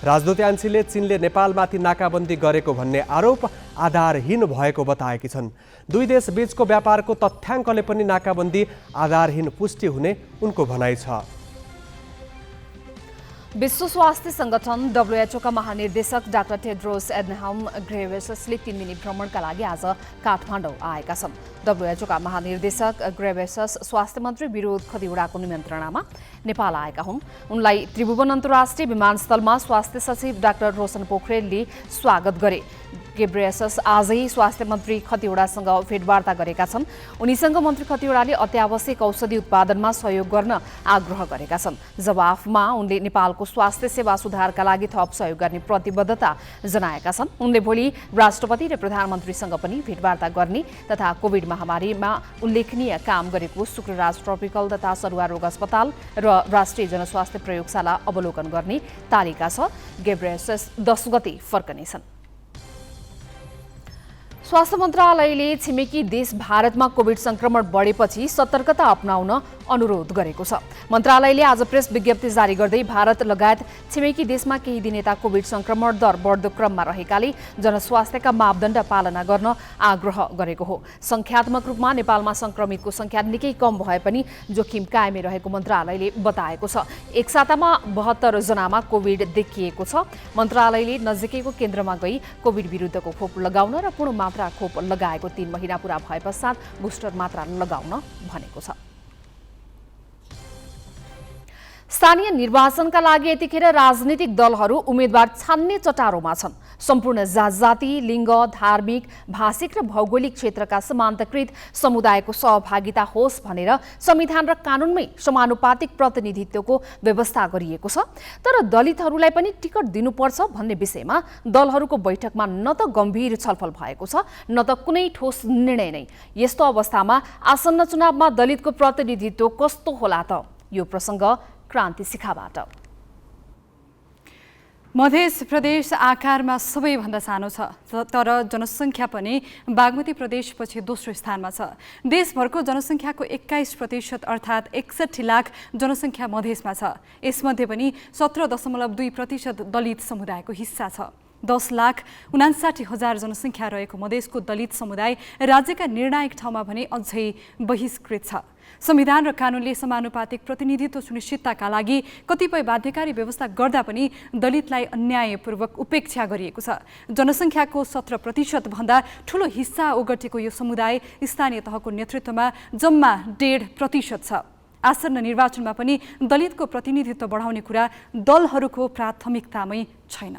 राजदूतांशीले चीनले नेपालमाथि नाकाबन्दी गरेको भन्ने आरोप आधारहीन भएको बताएकी छन्। दुई देश बीचको व्यापारको तथ्याङ्कले पनि नाकाबन्दी आधारहीन पुष्टि हुने उनको भनाइ छ। विश्व स्वास्थ्य संगठन WHO का महानिर्देशक डाक्टर टेड्रोस एडनहाम घेब्रेयेससले 3 दिने भ्रमणका लागि आज काठमाडौँ आएका छन्। WHO का महानिर्देशक घेब्रेयेसस स्वास्थ्य मन्त्री विरोध खतिवडाको निमन्त्रणामा नेपाल आएका हुन्। उनलाई त्रिभुवन अन्तर्राष्ट्रिय विमानस्थलमा स्वास्थ्य सचिव डाक्टर रोशन पोखरेलले स्वागत गरे। घेब्रेयेसस आजै स्वास्थ्य मन्त्री खतिवडासँग भेटवार्ता गरेका छन्। उनीसँग मन्त्री खतिवडाले अत्यावश्यक औषधि उत्पादनमा सहयोग गर्न आग्रह गरेका छन्। जवाफमा उनले नेपालको स्वास्थ्य सेवा सुधारका लागि थप सहयोग गर्ने प्रतिबद्धता जनाएका छन्। उनले भोलि राष्ट्रपति र प्रधानमन्त्रीसँग पनि भेटवार्ता गर्ने तथा कोभिड महामारीमा उल्लेखनीय काम गरेको शुक्रराज ट्रपिकल तथा सरुवा रोग अस्पताल र राष्ट्रिय जनस्वास्थ्य प्रयोगशाला अवलोकन गर्ने तालिका छ। घेब्रेयेसस 10 गते फर्कनेछन्। स्वास्थ्य मन्त्रालयले छिमेकी देश भारतमा कोभिड संक्रमण बढेपछि सतर्कता अपनाउन अनुरोध गरेको छ। मन्त्रालयले आज प्रेस विज्ञप्ति जारी गर्दै भारत लगायत छिमेकी देशमा केही दिन यता कोभिड संक्रमण दर बढ्दो क्रममा रहेकाले जनस्वास्थ्यका मापदण्ड पालना गर्न आग्रह गरेको हो। संख्यात्मक रूपमा नेपालमा संक्रमितको संख्या निकै कम भए पनि जोखिम कायमै रहेको मन्त्रालयले बताएको छ। एक सातामा 72 जनामा कोभिड देखिएको छ। मन्त्रालयले नजिकैको केन्द्रमा गई कोभिड विरुद्धको खोप लगाउन र पूर्ण मात्रा खोप लगाएको 3 महिना पूरा भए पश्चात बुस्टर मात्रा लगाउन भनेको छ। स्थानीय निर्वाचनका लागि यतिखेर राजनीतिक दलहरू उम्मेद्वार छान्ने चटारोमा छन्। सम्पूर्ण जातजाति, लिङ्ग, धार्मिक, भाषिक र भौगोलिक क्षेत्रका समान्तकृत समुदायको सहभागिता होस् भनेर संविधान र कानुनमै समानुपातिक प्रतिनिधित्वको व्यवस्था गरिएको छ। तर दलितहरूलाई पनि टिकट दिनुपर्छ भन्ने विषयमा दलहरूको बैठकमा न त गम्भीर छलफल भएको छ न त कुनै ठोस निर्णय नै। यस्तो अवस्थामा आसन्न चुनावमा दलितको प्रतिनिधित्व कस्तो होला त? यो प्रसङ्ग क्रान्ति शिखाबाट। मध्य प्रदेश आकारमा सबैभन्दा सानो छ, तर जनसङ्ख्या पनि बागमती प्रदेशपछि दोस्रो स्थानमा छ। देशभरको जनसङ्ख्याको 21% अर्थात् 61 लाख जनसङ्ख्या मधेसमा छ। यसमध्ये पनि 17.2% दलित समुदायको हिस्सा छ। 10,59,000 जनसङ्ख्या रहेको मधेसको दलित समुदाय राज्यका निर्णायक ठाउँमा भने अझै बहिष्कृत छ। संविधान र कानुनले समानुपातिक प्रतिनिधित्व सुनिश्चितताका लागि कतिपय बाध्यकारी व्यवस्था गर्दा पनि दलितलाई अन्यायपूर्वक उपेक्षा गरिएको छ। जनसङ्ख्याको 17% भन्दा ठूलो हिस्सा ओगटेको यो समुदाय स्थानीय तहको नेतृत्वमा जम्मा 1.5% छ। आसन्न निर्वाचनमा पनि दलितको प्रतिनिधित्व बढाउने कुरा दलहरूको प्राथमिकतामै छैन।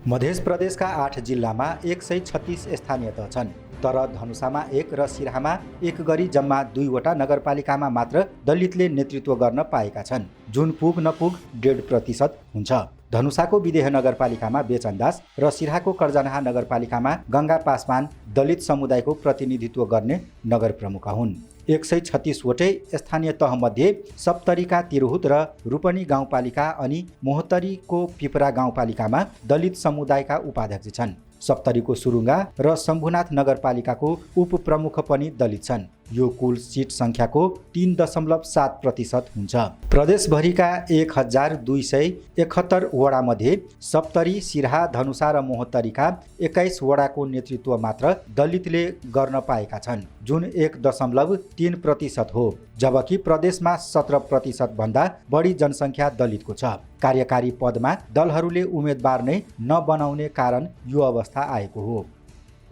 मध्य प्रदेशका 8 जिल्लामा 136 स्थानीय तह छन्, तर धनुषामा 1 र सिराहामा 1 गरी जम्मा 2 वटा नगरपालिकामा मात्र दलितले नेतृत्व गर्न पाएका छन्, जुन पुग नपुग 1.5% हुन्छ। धनुषाको विदेह नगरपालिकामा बेचन्दास र सिराहाको कर्जनहा नगरपालिकामा गङ्गा पासवान दलित समुदायको प्रतिनिधित्व गर्ने नगर प्रमुख हुन्। 136 वटै स्थानीय तहमध्ये सप्तरीका तिरहुत र रूपनी गाउँपालिका अनि मोहतरीको पिपरा गाउँपालिकामा दलित समुदायका उपाध्यक्ष छन्। सप्तरीको सुरुङ्गा र शम्भुनाथ नगरपालिकाको उपप्रमुख पनि दलित छन्। यो कुल सिट सङ्ख्याको 3.7% हुन्छ। प्रदेशभरिका 1271 वडामध्ये सप्तरी, सिराहा, धनुषा र मोहतरीका 21 वडाको नेतृत्व मात्र दलितले गर्न पाएका छन्, जुन 1.3% हो, जबकि प्रदेशमा 17% भन्दा बढी जनसङ्ख्या दलितको छ। कार्यकारी पदमा दलहरूले उम्मेदवार नै नबनाउने कारण यो अवस्था आएको हो।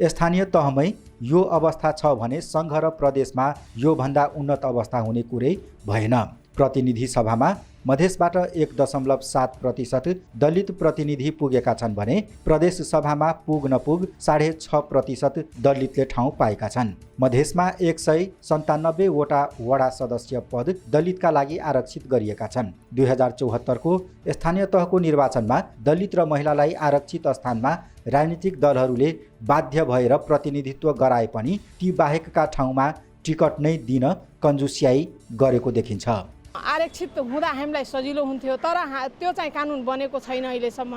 स्थानीय तहमै यो अवस्था छ भने सङ्घ र प्रदेशमा यो भन्दा उन्नत अवस्था हुने कुरै भएन। प्रतिनिधि सभामा मधेसबाट 1.7% दलित प्रतिनिधि पुगेका छन् भने प्रदेश सभामा पुग नपुग 6.5% दलितले ठाउँ पाएका छन्। मधेसमा 197 वटा वडा सदस्य पद दलितका लागि आरक्षित गरिएका छन्। 2074 को स्थानीय तहको निर्वाचनमा दलित र महिलालाई आरक्षित स्थानमा राजनीतिक दलहरूले बाध्य भएर प्रतिनिधित्व गराए पनि ती बाहेकका ठाउँमा टिकट नै दिन कन्जुस्याई गरेको देखिन्छ। आरक्षित हुँदा हामीलाई सजिलो हुन्थ्यो, तर त्यो चाहिँ कानुन बनेको छैन अहिलेसम्म।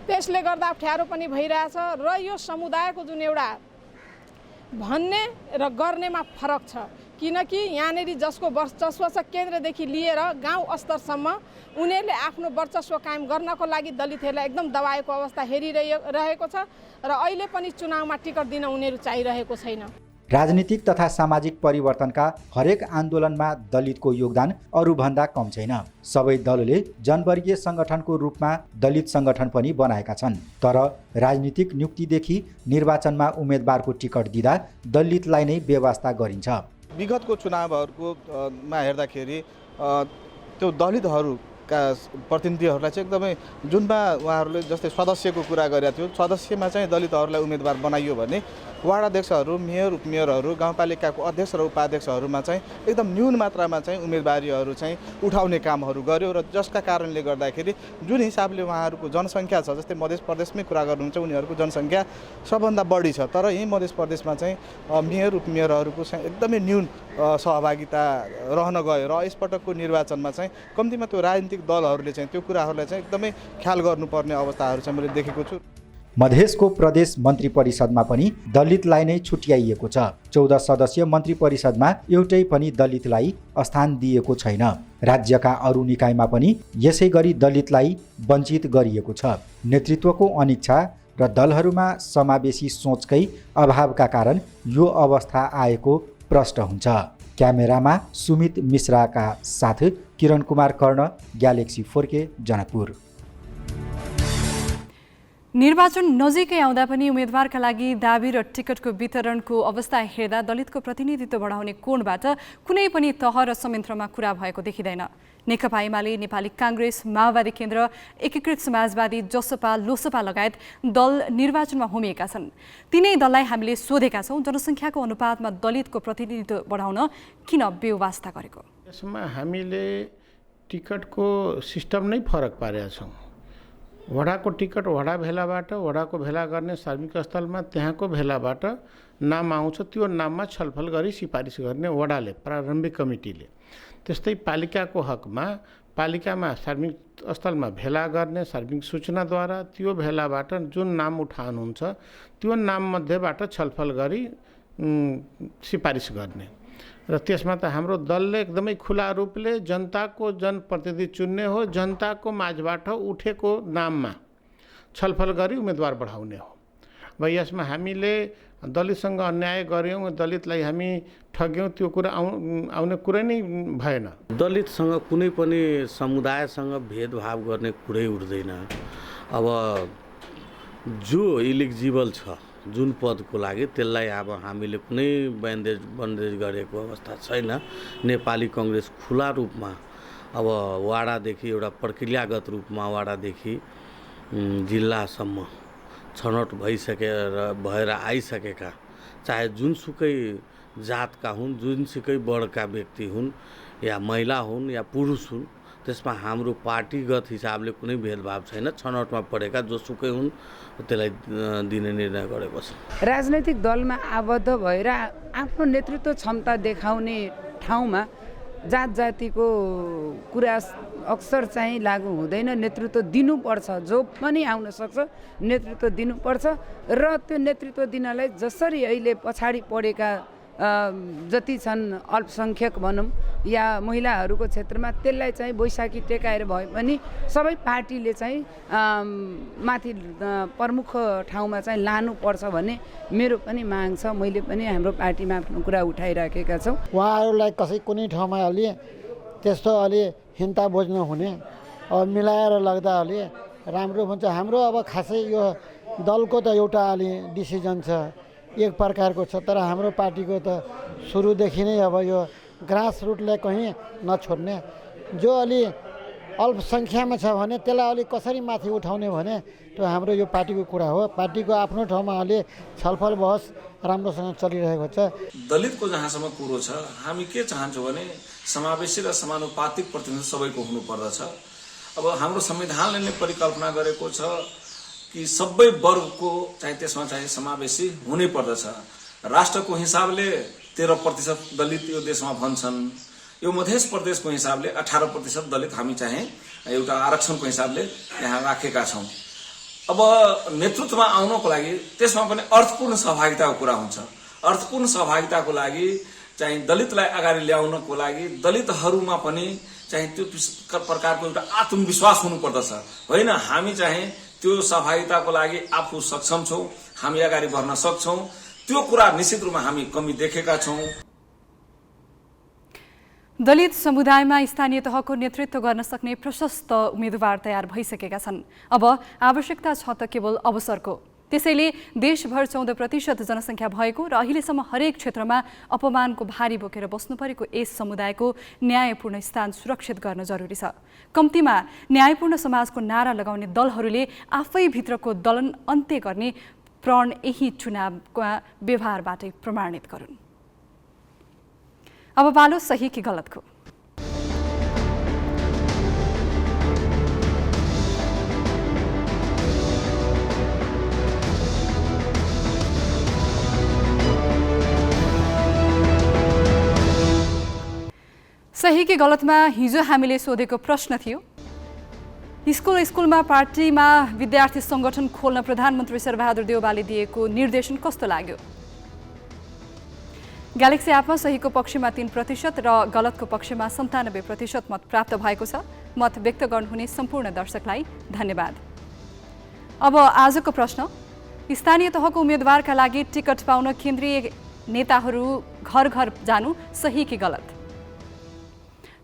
त्यसले गर्दा अप्ठ्यारो पनि भइरहेछ र यो समुदायको जुन एउटा भन्ने र गर्नेमा फरक छ, किनकि यहाँनिर जसको वर्चस्व छ केन्द्रदेखि लिएर गाउँ स्तरसम्म उनीहरूले आफ्नो वर्चस्व कायम गर्नको लागि दलितहरूलाई एकदम दबाएको अवस्था हेरिरहेको छ र अहिले पनि चुनावमा टिकट दिन उनीहरू चाहिरहेको छैन। राजनीतिक तथा सामाजिक परिवर्तनका हरेक आन्दोलनमा दलितको योगदान अरूभन्दा कम छैन। सबै दलले जनवर्गीय सङ्गठनको रूपमा दलित सङ्गठन पनि बनाएका छन्, तर राजनीतिक नियुक्तिदेखि निर्वाचनमा उम्मेदवारको टिकट दिँदा दलितलाई नै बेवास्ता गरिन्छ। विगतको चुनावहरूकोमा हेर्दाखेरि त्यो दलितहरूका प्रतिनिधिहरूलाई चाहिँ एकदमै जुनमा उहाँहरूले जस्तै सदस्यको कुरा गरेका थियो, सदस्यमा चाहिँ दलितहरूलाई उम्मेदवार बनाइयो भने वार्ड अध्यक्षहरू, मेयर, उपमेयरहरू, गाउँपालिकाको अध्यक्ष र उपाध्यक्षहरूमा चाहिँ एकदम न्यून मात्रामा चाहिँ उम्मेदवारीहरू चाहिँ उठाउने कामहरू गर्यो र जसका कारणले गर्दाखेरि जुन हिसाबले उहाँहरूको जनसङ्ख्या छ, जस्तै मध्य प्रदेशमै कुरा गर्नुहुन्छ उनीहरूको जनसङ्ख्या सबभन्दा बढी छ, तर यही मध्य प्रदेशमा चाहिँ मेयर उपमेयरहरूको चाहिँ एकदमै न्यून सहभागिता रहन गयो र यसपटकको निर्वाचनमा चाहिँ कम्तीमा त्यो राजनीतिक दलहरूले चाहिँ त्यो कुराहरूलाई चाहिँ एकदमै ख्याल गर्नुपर्ने अवस्थाहरू चाहिँ मैले देखेको छु। मधेसको प्रदेश मन्त्री परिषदमा पनि दलितलाई नै छुट्याइएको छ। 14 सदस्यीय मन्त्री परिषदमा एउटै पनि दलितलाई स्थान दिएको छैन। राज्यका अरू निकायमा पनि यसै गरी दलितलाई वञ्चित गरिएको छ। नेतृत्वको अनिच्छा र दलहरूमा समावेशी सोचकै अभावका कारण यो अवस्था आएको प्रष्ट हुन्छ। क्यामेरामा सुमित मिश्राका साथ किरण कुमार कर्ण, ग्यालेक्सी 4K, जनकपुर। निर्वाचन नजिकै आउँदा पनि उम्मेदवारका लागि दाबी र टिकटको वितरणको अवस्था हेर्दा दलितको प्रतिनिधित्व बढाउने कोणबाट कुनै पनि तह र संयन्त्रमा कुरा भएको देखिँदैन। नेकपा एमाले, नेपाली काङ्ग्रेस, माओवादी केन्द्र, एकीकृत समाजवादी, जसपा, लोसपा लगायत दल निर्वाचनमा होमिएका छन्। तिनै दललाई हामीले सोधेका छौँ, जनसङ्ख्याको अनुपातमा दलितको प्रतिनिधित्व बढाउन किन बेवास्ता गरेको? यसमा हामीले टिकटको सिस्टम नै फरक पारेका छौँ। वडाको टिकट वडा भेलाबाट, वडाको भेला गर्ने सार्वजनिक स्थलमा त्यहाँको भेलाबाट नाम आउँछ, त्यो नाममा छलफल गरी सिफारिस गर्ने वडाले, प्रारम्भिक कमिटीले। त्यस्तै पालिकाको हकमा पालिकामा सार्वजनिक स्थलमा भेला गर्ने सार्वजनिक सूचनाद्वारा त्यो भेलाबाट जुन नाम उठान हुन्छ त्यो नाममध्येबाट छलफल गरी सिफारिस गर्ने र त्यसमा त हाम्रो दलले एकदमै खुला रूपले जनताको जनप्रतिनिधि चुन्ने हो, जनताको माझबाट उठेको नाममा छलफल गरी उम्मेदवार बढाउने हो। अब यसमा हामीले दलितसँग अन्याय गऱ्यौँ, दलितलाई हामी ठग्यौँ, त्यो कुरा आउने कुरै नै भएन। दलितसँग कुनै पनि समुदायसँग भेदभाव गर्ने कुरै उठ्दैन। अब जो इलिजिबल छ जुन पदको लागि त्यसलाई अब हामीले कुनै बन्देज गरेको अवस्था छैन। नेपाली काङ्ग्रेस खुला रूपमा अब वाडादेखि एउटा प्रक्रियागत रूपमा वाडादेखि जिल्लासम्म छनौट भएर आइसकेका, चाहे जुनसुकै जातका हुन्, जुनसुकै वर्गका व्यक्ति हुन्, या महिला हुन् या पुरुष हुन्, त्यसमा हाम्रो पार्टीगत हिसाबले कुनै भेदभाव छैन। छनौटमा परेका जोसुकै हुन् त्यसलाई दिने निर्णय गरेको छ। राजनैतिक दलमा आबद्ध भएर आफ्नो नेतृत्व क्षमता देखाउने ठाउँमा जात जातिको कुरा अक्सर चाहिँ लागू हुँदैन। नेतृत्व दिनुपर्छ, जो पनि आउन सक्छ नेतृत्व दिनुपर्छ र त्यो नेतृत्व दिनलाई जसरी अहिले पछाडि परेका जति छन् अल्पसङ्ख्यक भनौँ या महिलाहरूको क्षेत्रमा त्यसलाई चाहिँ बैशाखी टेकाएर भए पनि सबै पार्टीले चाहिँ माथि प्रमुख ठाउँमा चाहिँ लानुपर्छ भन्ने मेरो पनि माग छ। मैले पनि हाम्रो पार्टीमा आफ्नो कुरा उठाइराखेका छौँ। उहाँहरूलाई कुनै ठाउँमा अलि त्यस्तो अलि हिन्ता बोज्न हुने मिलाएर लाग्दा अलि राम्रो हुन्छ। हाम्रो अब खासै यो दलको त एउटा अलि डिसिजन छ, एक प्रकारको छ, तर हाम्रो पार्टीको त सुरुदेखि नै अब यो ग्रास रुटलाई कहीँ नछोड्ने, जो अलि अल्पसङ्ख्यामा छ भने त्यसलाई अलिक कसरी माथि उठाउने भने त्यो हाम्रो यो पार्टीको कुरा हो। पार्टीको आफ्नो ठाउँमा अलि छलफल बहस राम्रोसँग चलिरहेको छ। दलितको जहाँसम्म कुरो छ, हामी के चाहन्छौँ भने समावेशी र समानुपातिक प्रतिनिधित्व सबैको हुनुपर्दछ। अब हाम्रो संविधानले नै परिकल्पना गरेको छ कि सबै वर्गको चाहिँ त्यसमा चाहिँ समावेशी हुनै पर्दछ। राष्ट्रको हिसाबले 13% दलित यो देशमा भन्छन्। यो मध्य प्रदेशको हिसाबले 18% दलित हामी चाहिँ एउटा आरक्षणको हिसाबले यहाँ राखेका छौँ। अब नेतृत्वमा आउनको लागि त्यसमा पनि अर्थपूर्ण सहभागिताको कुरा हुन्छ। अर्थपूर्ण सहभागिताको लागि चाहिँ दलितलाई अगाडि ल्याउनको लागि दलितहरूमा पनि चाहिँ त्यो प्रकारको एउटा आत्मविश्वास हुनुपर्दछ। होइन हामी चाहिँ त्यो सहभागिताको लागि आफू सक्षम छौँ, हामी अगाडि बढ्न सक्छौँ, त्यो कुरा निश्चित रूपमा हामी कमी देखेका छौँ। दलित समुदायमा स्थानीय तहको नेतृत्व गर्न सक्ने प्रशस्त उम्मेदवार तयार भइसकेका छन्। अब आवश्यकता छ त केवल अवसरको। त्यसैले देशभर 14% जनसङ्ख्या भएको र अहिलेसम्म हरेक क्षेत्रमा अपमानको भारी बोकेर बस्नु परेको यस समुदायको न्यायपूर्ण स्थान सुरक्षित गर्न जरुरी छ। कम्तीमा न्यायपूर्ण समाजको नारा लगाउने दलहरूले आफै भित्रको दलन अन्त्य गर्ने प्रण यही चुनावका व्यवहारबाटै प्रमाणित गरून्। अब पालो सही कि गलतको। सही कि गलतमा हिजो हामीले सोधेको प्रश्न थियो, स्कुलमा पार्टीमा विद्यार्थी संगठन खोल्न प्रधानमन्त्री शेरबहादुर देउवाले दिएको निर्देशन कस्तो लाग्यो? ग्यालेक्सी एपमा सहीको पक्षमा 3% र गलतको पक्षमा 97% मत प्राप्त भएको छ। मत व्यक्त गर्नुहुने सम्पूर्ण दर्शकलाई धन्यवाद। अब आजको प्रश्न, स्थानीय तहको उम्मेदवारका लागि टिकट पाउन केन्द्रीय नेताहरू घर घर जानु सही कि गलत?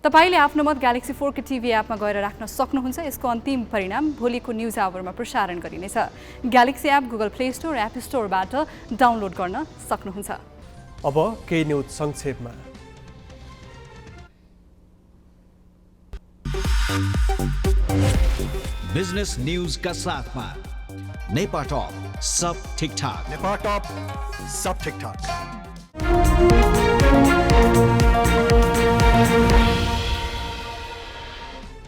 तपाईले आफ्नो मत ग्यालेक्सी 4 टिभी एपमा गएर राख्न सक्नुहुन्छ। यसको अन्तिम परिणाम भोलिको न्युज आवरमा प्रसारण गरिनेछ। Galaxy app Google play store र एप स्टोरबाट डाउनलोड गर्न सक्नुहुन्छ। अब केही न्युज संक्षेपमा। बिजनेस न्यूज का साथमा नेपाल टॉप सब ठीक ठाक। नेपाल टॉप सब ठीक ठाक।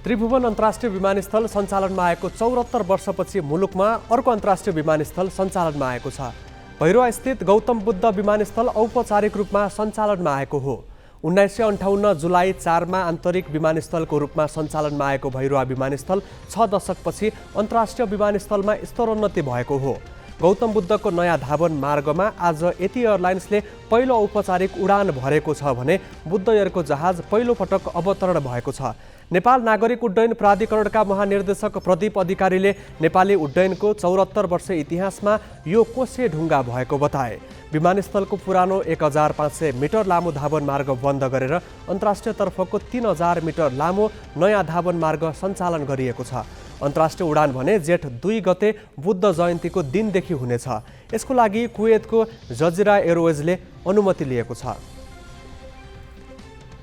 त्रिभुवन अन्तर्राष्ट्रिय विमानस्थल सञ्चालनमा आएको 74 वर्षपछि मुलुकमा अर्को अन्तर्राष्ट्रिय विमानस्थल सञ्चालनमा आएको छ। भैरवा स्थित गौतम बुद्ध विमानस्थल औपचारिक रूपमा सञ्चालनमा आएको हो। 1958 जुलाई 4मा आन्तरिक विमानस्थलको रूपमा सञ्चालनमा आएको भैरवा विमानस्थल 6 दशकपछि अन्तर्राष्ट्रिय विमानस्थलमा स्तरोन्नति भएको हो। गौतम बुद्धको नयाँ धावन मार्गमा आज यति एयरलाइन्सले पहिलो औपचारिक उडान भरेको छ भने बुद्ध एयरको जहाज पहिलो पटक अवतरण भएको छ। नेपाल नागरिक उड्डयन प्राधिकरणका महानिर्देशक प्रदीप अधिकारीले नेपाली उड्डयनको 74 वर्ष इतिहासमा यो कोसे ढुङ्गा भएको बताए। विमानस्थलको पुरानो 1500 मिटर लामो धावन मार्ग बन्द गरेर अन्तर्राष्ट्रिय तर्फको 3000 मिटर लामो नयाँ धावन मार्ग सञ्चालन गरिएको छ। अन्तर्राष्ट्रिय उडान भने जेठ 2 गते बुद्ध जयन्तीको दिनदेखि हुनेछ। यसको लागि कुवेतको जजिरा एयरवेजले अनुमति लिएको छ।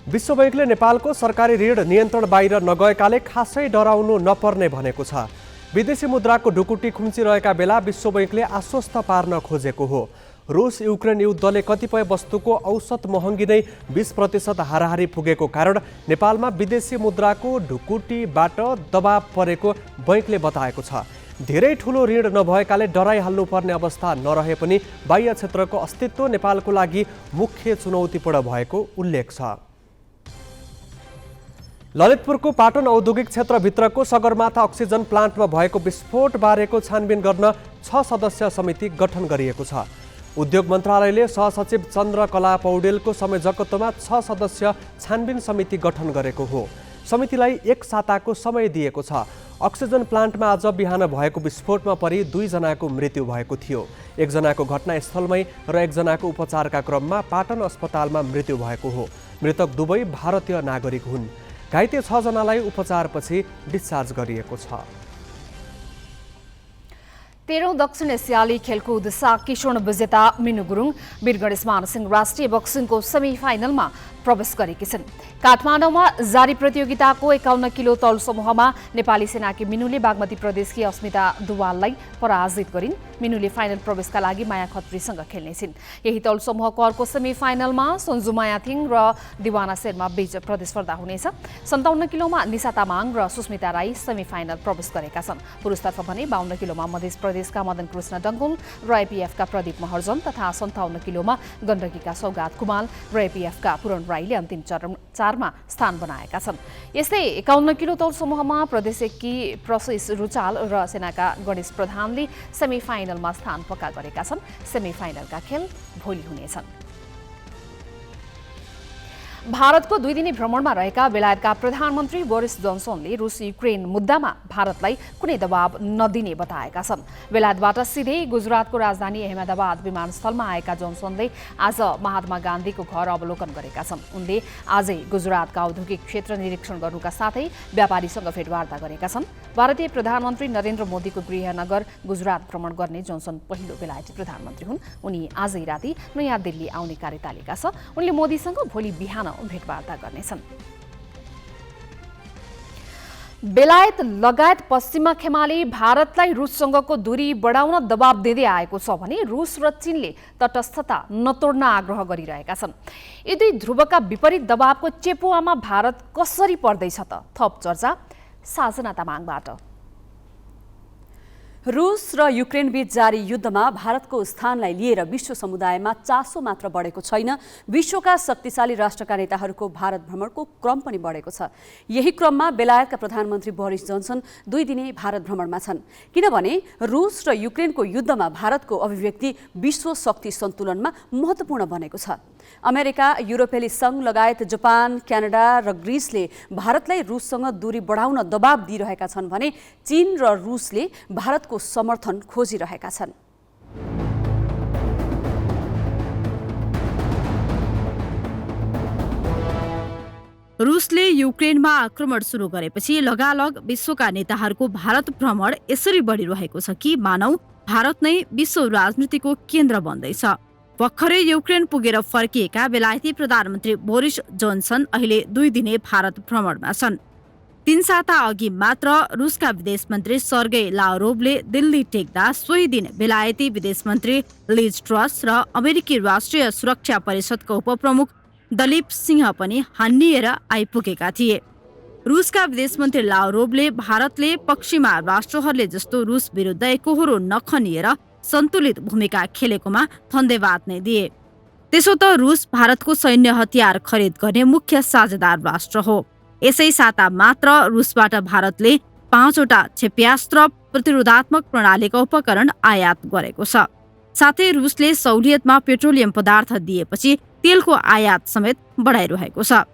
विश्व बैंकले नेपालको सरकारी ऋण नियन्त्रण बाहिर नगएकाले खासै डराउनु नपर्ने भनेको छ। विदेशी मुद्राको ढुकुटी खुम्चिरहेका बेला विश्व बैंकले आश्वस्त पार्न खोजेको हो। रुस युक्रेन युद्धले कतिपय वस्तुको औसत महँगी नै 20% हाराहारी पुगेको कारण नेपालमा विदेशी मुद्राको ढुकुटीबाट दबाव परेको बैंकले बताएको छ। धेरै ठुलो ऋण नभएकाले डराइहाल्नुपर्ने अवस्था नरहे पनि बाह्य क्षेत्रको अस्तित्व नेपालको लागि मुख्य चुनौतीपूर्ण भएको उल्लेख छ। ललितपुरको पाटन औद्योगिक क्षेत्रभित्रको सगरमाथा अक्सिजन प्लान्टमा भएको विस्फोट बारेको छानबिन गर्न 6 सदस्य समिति गठन गरिएको छ। उद्योग मन्त्रालयले सहसचिव चन्द्रकला पौडेलको संयोजकत्वमा 6 सदस्य छानबिन समिति गठन गरेको हो। समितिलाई 1 साताको समय दिएको छ। अक्सिजन प्लान्टमा आज बिहान भएको विस्फोटमा परि 2 जनाको मृत्यु भएको थियो। 1 जनाको घटनास्थलमै र 1 जनाको उपचारका क्रममा पाटन अस्पतालमा मृत्यु भएको हो। मृतक दुवै भारतीय नागरिक हुन्। घाइते 6 जनालाई उपचारपछि डिस्चार्ज गरिएको छ। 13औं दक्षिण एसियाली खेलकुद साकी स्वर्ण विजेता मिनु गुरुङ वीर गणेश मानसिंह राष्ट्रिय बक्सिङको सेमी फाइनलमा प्रवेश गरेकी छिन्। काठमाडौँमा जारी प्रतियोगिताको 51 किलो तौल समूहमा नेपाली सेनाकी मिनुले बागमती प्रदेशकी अस्मिता दुवाललाई पराजित गरिन्। मिनुले फाइनल प्रवेशका लागि माया खत्रीसँग खेल्नेछिन्। यही तौल समूहको अर्को सेमी फाइनलमा सन्जु मायाथिङ र दिवाना शेर्मा बीच प्रतिस्पर्धा हुनेछ। 57 किलोमा निशा तामाङ र सुस्मिता राई सेमी फाइनल प्रवेश गरेका छन्। पुरुषतर्फ भने 52 किलोमा मध्य प्रदेशका मदन कृष्ण डङ्गुल र एपीएफका प्रदीप महर्जन तथा 57 किलोमा गण्डकीका सौगात कुमाल र एपीएफका पूरण राईले अन्तिम चारमा स्थान बनाएका छन्। यस्तै 51 किलो तौल समूहमा प्रदेशकी प्रशिष रुचाल र सेनाका गणेश प्रधानले सेमी फाइनलमा स्थान पक्का गरेका छन्। सेमी फाइनलका खेल भोलि हुनेछन्। भारतको 2 दिने भ्रमणमा रहेका बेलायतका प्रधानमन्त्री बोरिस जोन्सनले रुस युक्रेन मुद्दामा भारतलाई कुनै दबाव नदिने बताएका छन्। बेलायतबाट सिधै गुजरातको राजधानी अहमदाबाद विमानस्थलमा आएका जोन्सनले आज महात्मा गान्धीको घर अवलोकन गरेका छन्। उनले आजै गुजरातका औद्योगिक क्षेत्र निरीक्षण गर्नुका साथै व्यापारीसँग भेटवार्ता गरेका छन्। भारतीय प्रधानमन्त्री नरेन्द्र मोदीको गृहनगर गुजरात भ्रमण गर्ने जोन्सन पहिलो बेलायती प्रधानमन्त्री हुन्। उनी आजै राति नयाँ दिल्ली आउने कार्यतालिका छ। उनले मोदीसँग भोलि बिहान भेटवार्ता गर्नेछन्। बेलायत लगायत पश्चिमा खेमाले भारतलाई रुससँगको दूरी बढाउन दबाब दिँदै आएको छ भने रुस र चीनले तटस्थता नतोड्न आग्रह गरिरहेका छन्। यी दुई ध्रुवका विपरीत दबावको चेपुवामा भारत कसरी पर्दैछ त? थप चर्चा साजना तामाङबाट। रुस र युक्रेन बीच जारी युद्धमा भारतको स्थानलाई लिएर विश्व समुदायमा चासो मात्र बढेको छैन, विश्वका शक्तिशाली राष्ट्रका नेताहरूको भारत भ्रमणको क्रम पनि बढेको छ। यही क्रममा बेलायतका प्रधानमन्त्री बोरिस जोन्सन 2 दिने भारत भ्रमणमा छन्। किनभने रुस र युक्रेनको युद्धमा भारतको अभिव्यक्ति विश्व शक्ति सन्तुलनमा महत्त्वपूर्ण बनेको छ। अमेरिका, युरोपेली सङ्घ लगायत जापान, क्यानाडा र ग्रिसले भारतलाई रुससँग दूरी बढाउन दबाब दिइरहेका छन् भने चीन र रुसले भारतको समर्थन खोजिरहेका छन्। रुसले युक्रेनमा आक्रमण सुरु गरेपछि लगालग विश्वका नेताहरूको भारत भ्रमण यसरी बढिरहेको छ कि मानौ भारत नै विश्व राजनीतिको केन्द्र बन्दैछ। भर्खरै युक्रेन पुगेर फर्किएका बेलायती प्रधानमन्त्री बोरिस जोन्सन अहिले 2 दिने भारत भ्रमणमा छन्। 3 साता अघि मात्र रुसका विदेश मन्त्री सर्गेई लाभरोभले दिल्ली टेक्दा सोही दिन बेलायती विदेश मन्त्री लिज ट्रस र अमेरिकी राष्ट्रिय सुरक्षा परिषदको उपप्रमुख दलीप सिंह पनि हानिएर आइपुगेका थिए। रुसका विदेश मन्त्री लाभरोभले भारतले पश्चिमा राष्ट्रहरूले जस्तो रुस विरुद्ध एकोहोरो नखनिएर सन्तुलित भूमिका खेलेकोमा धन्यवाद नै दिए। त्यसो त रुस भारतको सैन्य हतियार खरिद गर्ने मुख्य साझेदार राष्ट्र हो। यसै साता मात्र रुसबाट भारतले 5 वटा क्षेप्यास्त्र प्रतिरोधात्मक प्रणालीका उपकरण आयात गरेको छ। साथै रुसले सहुलियतमा पेट्रोलियम पदार्थ दिएपछि तेलको आयात समेत बढाइरहेको छ।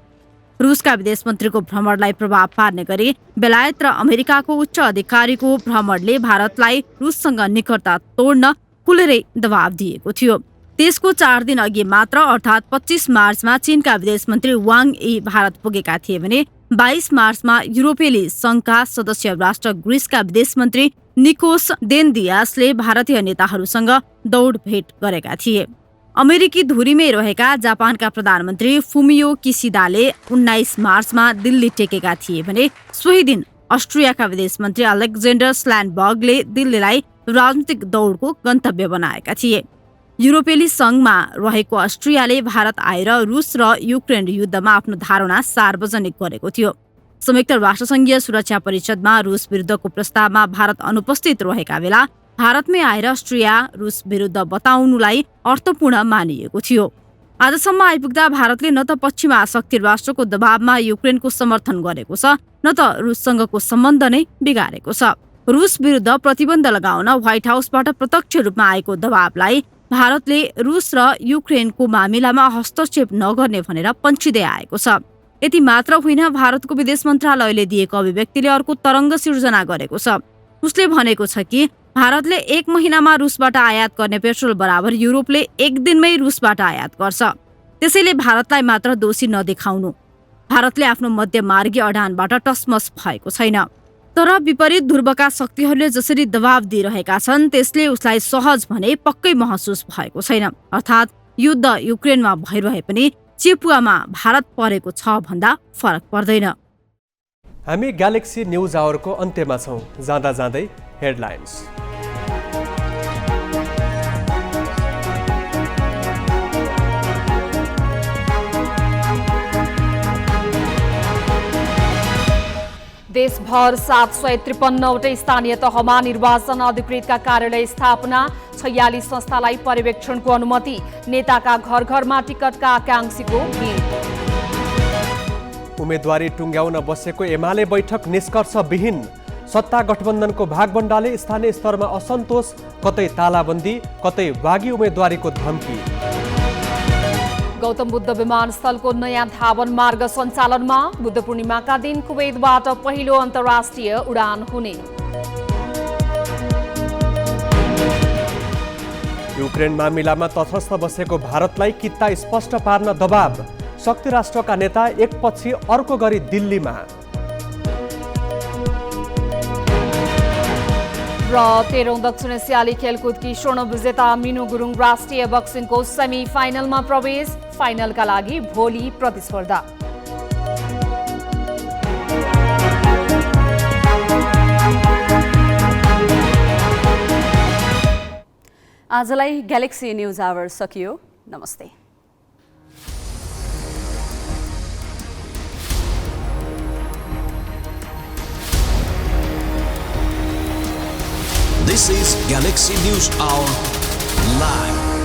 रुसका विदेश मन्त्रीको भ्रमणलाई प्रभाव पार्ने गरी बेलायत र अमेरिकाको उच्च अधिकारीको भ्रमणले भारतलाई रुससँग निकटता तोड्न खुलेरै दबाब दिएको थियो। त्यसको 4 दिन अघि मात्र अर्थात् 25 मार्चमा चीनका विदेश मन्त्री वाङ यी भारत पुगेका थिए भने 22 मार्चमा युरोपेली सङ्घका सदस्य राष्ट्र ग्रिसका विदेश मन्त्री निकोस देनदियासले भारतीय नेताहरूसँग दौडभेट गरेका थिए। अमेरिकी धुरीमै रहेका जापानका प्रधानमन्त्री फुमियो किसिदाले 19 मार्चमा दिल्ली टेकेका थिए भने सोही दिन अस्ट्रियाका विदेश मन्त्री अलेक्जेन्डर स्ल्यान्डबर्गले दिल्लीलाई राजनीतिक दौडको गन्तव्य बनाएका थिए। युरोपेली सङ्घमा रहेको अस्ट्रियाले भारत आएर रुस र युक्रेन युद्धमा आफ्नो धारणा सार्वजनिक गरेको थियो। संयुक्त राष्ट्रसङ्घीय सुरक्षा परिषदमा रुस विरुद्धको प्रस्तावमा भारत अनुपस्थित रहेका बेला भारतमै आएर अस्ट्रिया रुस विरुद्ध बताउनुलाई अर्थपूर्ण मानिएको थियो। आजसम्म आइपुग्दा भारतले न त पश्चिमा शक्ति राष्ट्रको दबावमा युक्रेनको समर्थन गरेको छ, न त रुससँगको सम्बन्ध नै बिगारेको छ। रुस विरुद्ध प्रतिबन्ध लगाउन व्हाइट हाउसबाट प्रत्यक्ष रूपमा आएको दबावलाई भारतले रुस र युक्रेनको मामिलामा हस्तक्षेप नगर्ने भनेर पन्छिँदै आएको छ। यति मात्र होइन, भारतको विदेश मन्त्रालयले दिएको अभिव्यक्तिले अर्को तरङ्ग सिर्जना गरेको छ। उसले भनेको छ कि भारतले 1 महिनामा रुसबाट आयात गर्ने पेट्रोल बराबर युरोपले 1 दिनमै रुसबाट आयात गर्छ। त्यसैले भारतलाई मात्र दोषी नदेखाउनु। भारतले आफ्नो मध्यमार्गीय अडानबाट टसमस भएको छैन। तर विपरीत ध्रुवका शक्तिहरूले जसरी दबाव दिइरहेका छन् त्यसले उसलाई सहज भने पक्कै महसुस भएको छैन। अर्थात् युद्ध युक्रेनमा भइरहे पनि चेपुवामा भारत परेको छ भन्दा फरक पर्दैन। हामी ग्यालेक्सी न्युज आवरको अन्त्यमा छौँ। जाँदा जाँदै हेडलाइन्स। देशभर 753वटै स्थानीय तहमा निर्वाचन अधिकृतका कार्यालय स्थापना, 46 संस्थालाई पर्यवेक्षणको अनुमति, नेताका घर घरमा टिकटका आकांक्षीको भिड। उम्मेदवारी टुङ्ग्याउन बसेको एमाले बैठक निष्कर्षविहीन, सत्ता गठबन्धनको भागबण्डाले स्थानीय स्तरमा असन्तोष, कतै तालाबन्दी कतै बागी उम्मेदवारीको धम्की। गौतम बुद्ध विमानस्थलको नयाँ धावन मार्ग सञ्चालनमा, बुद्ध पूर्णिमाका दिन कुवैतबाट पहिलो अन्तर्राष्ट्रिय उडान हुने। युक्रेन मामिलामा तटस्थ बसेको भारतलाई किता स्पष्ट पार्न दबाव, शक्ति राष्ट्रका नेता एकपछि अर्को गरी दिल्लीमा। र 13औं दक्षिण एसियाली खेलकुदकी स्वर्ण विजेता मिनु गुरुङ राष्ट्रिय बक्सिङको सेमी फाइनलमा प्रवेश, फाइनलका लागि भोलि प्रतिस्पर्धा। आजलाई ग्यालेक्सी न्युज आवर सकियो। नमस्ते। This is Galaxy News Hour Live.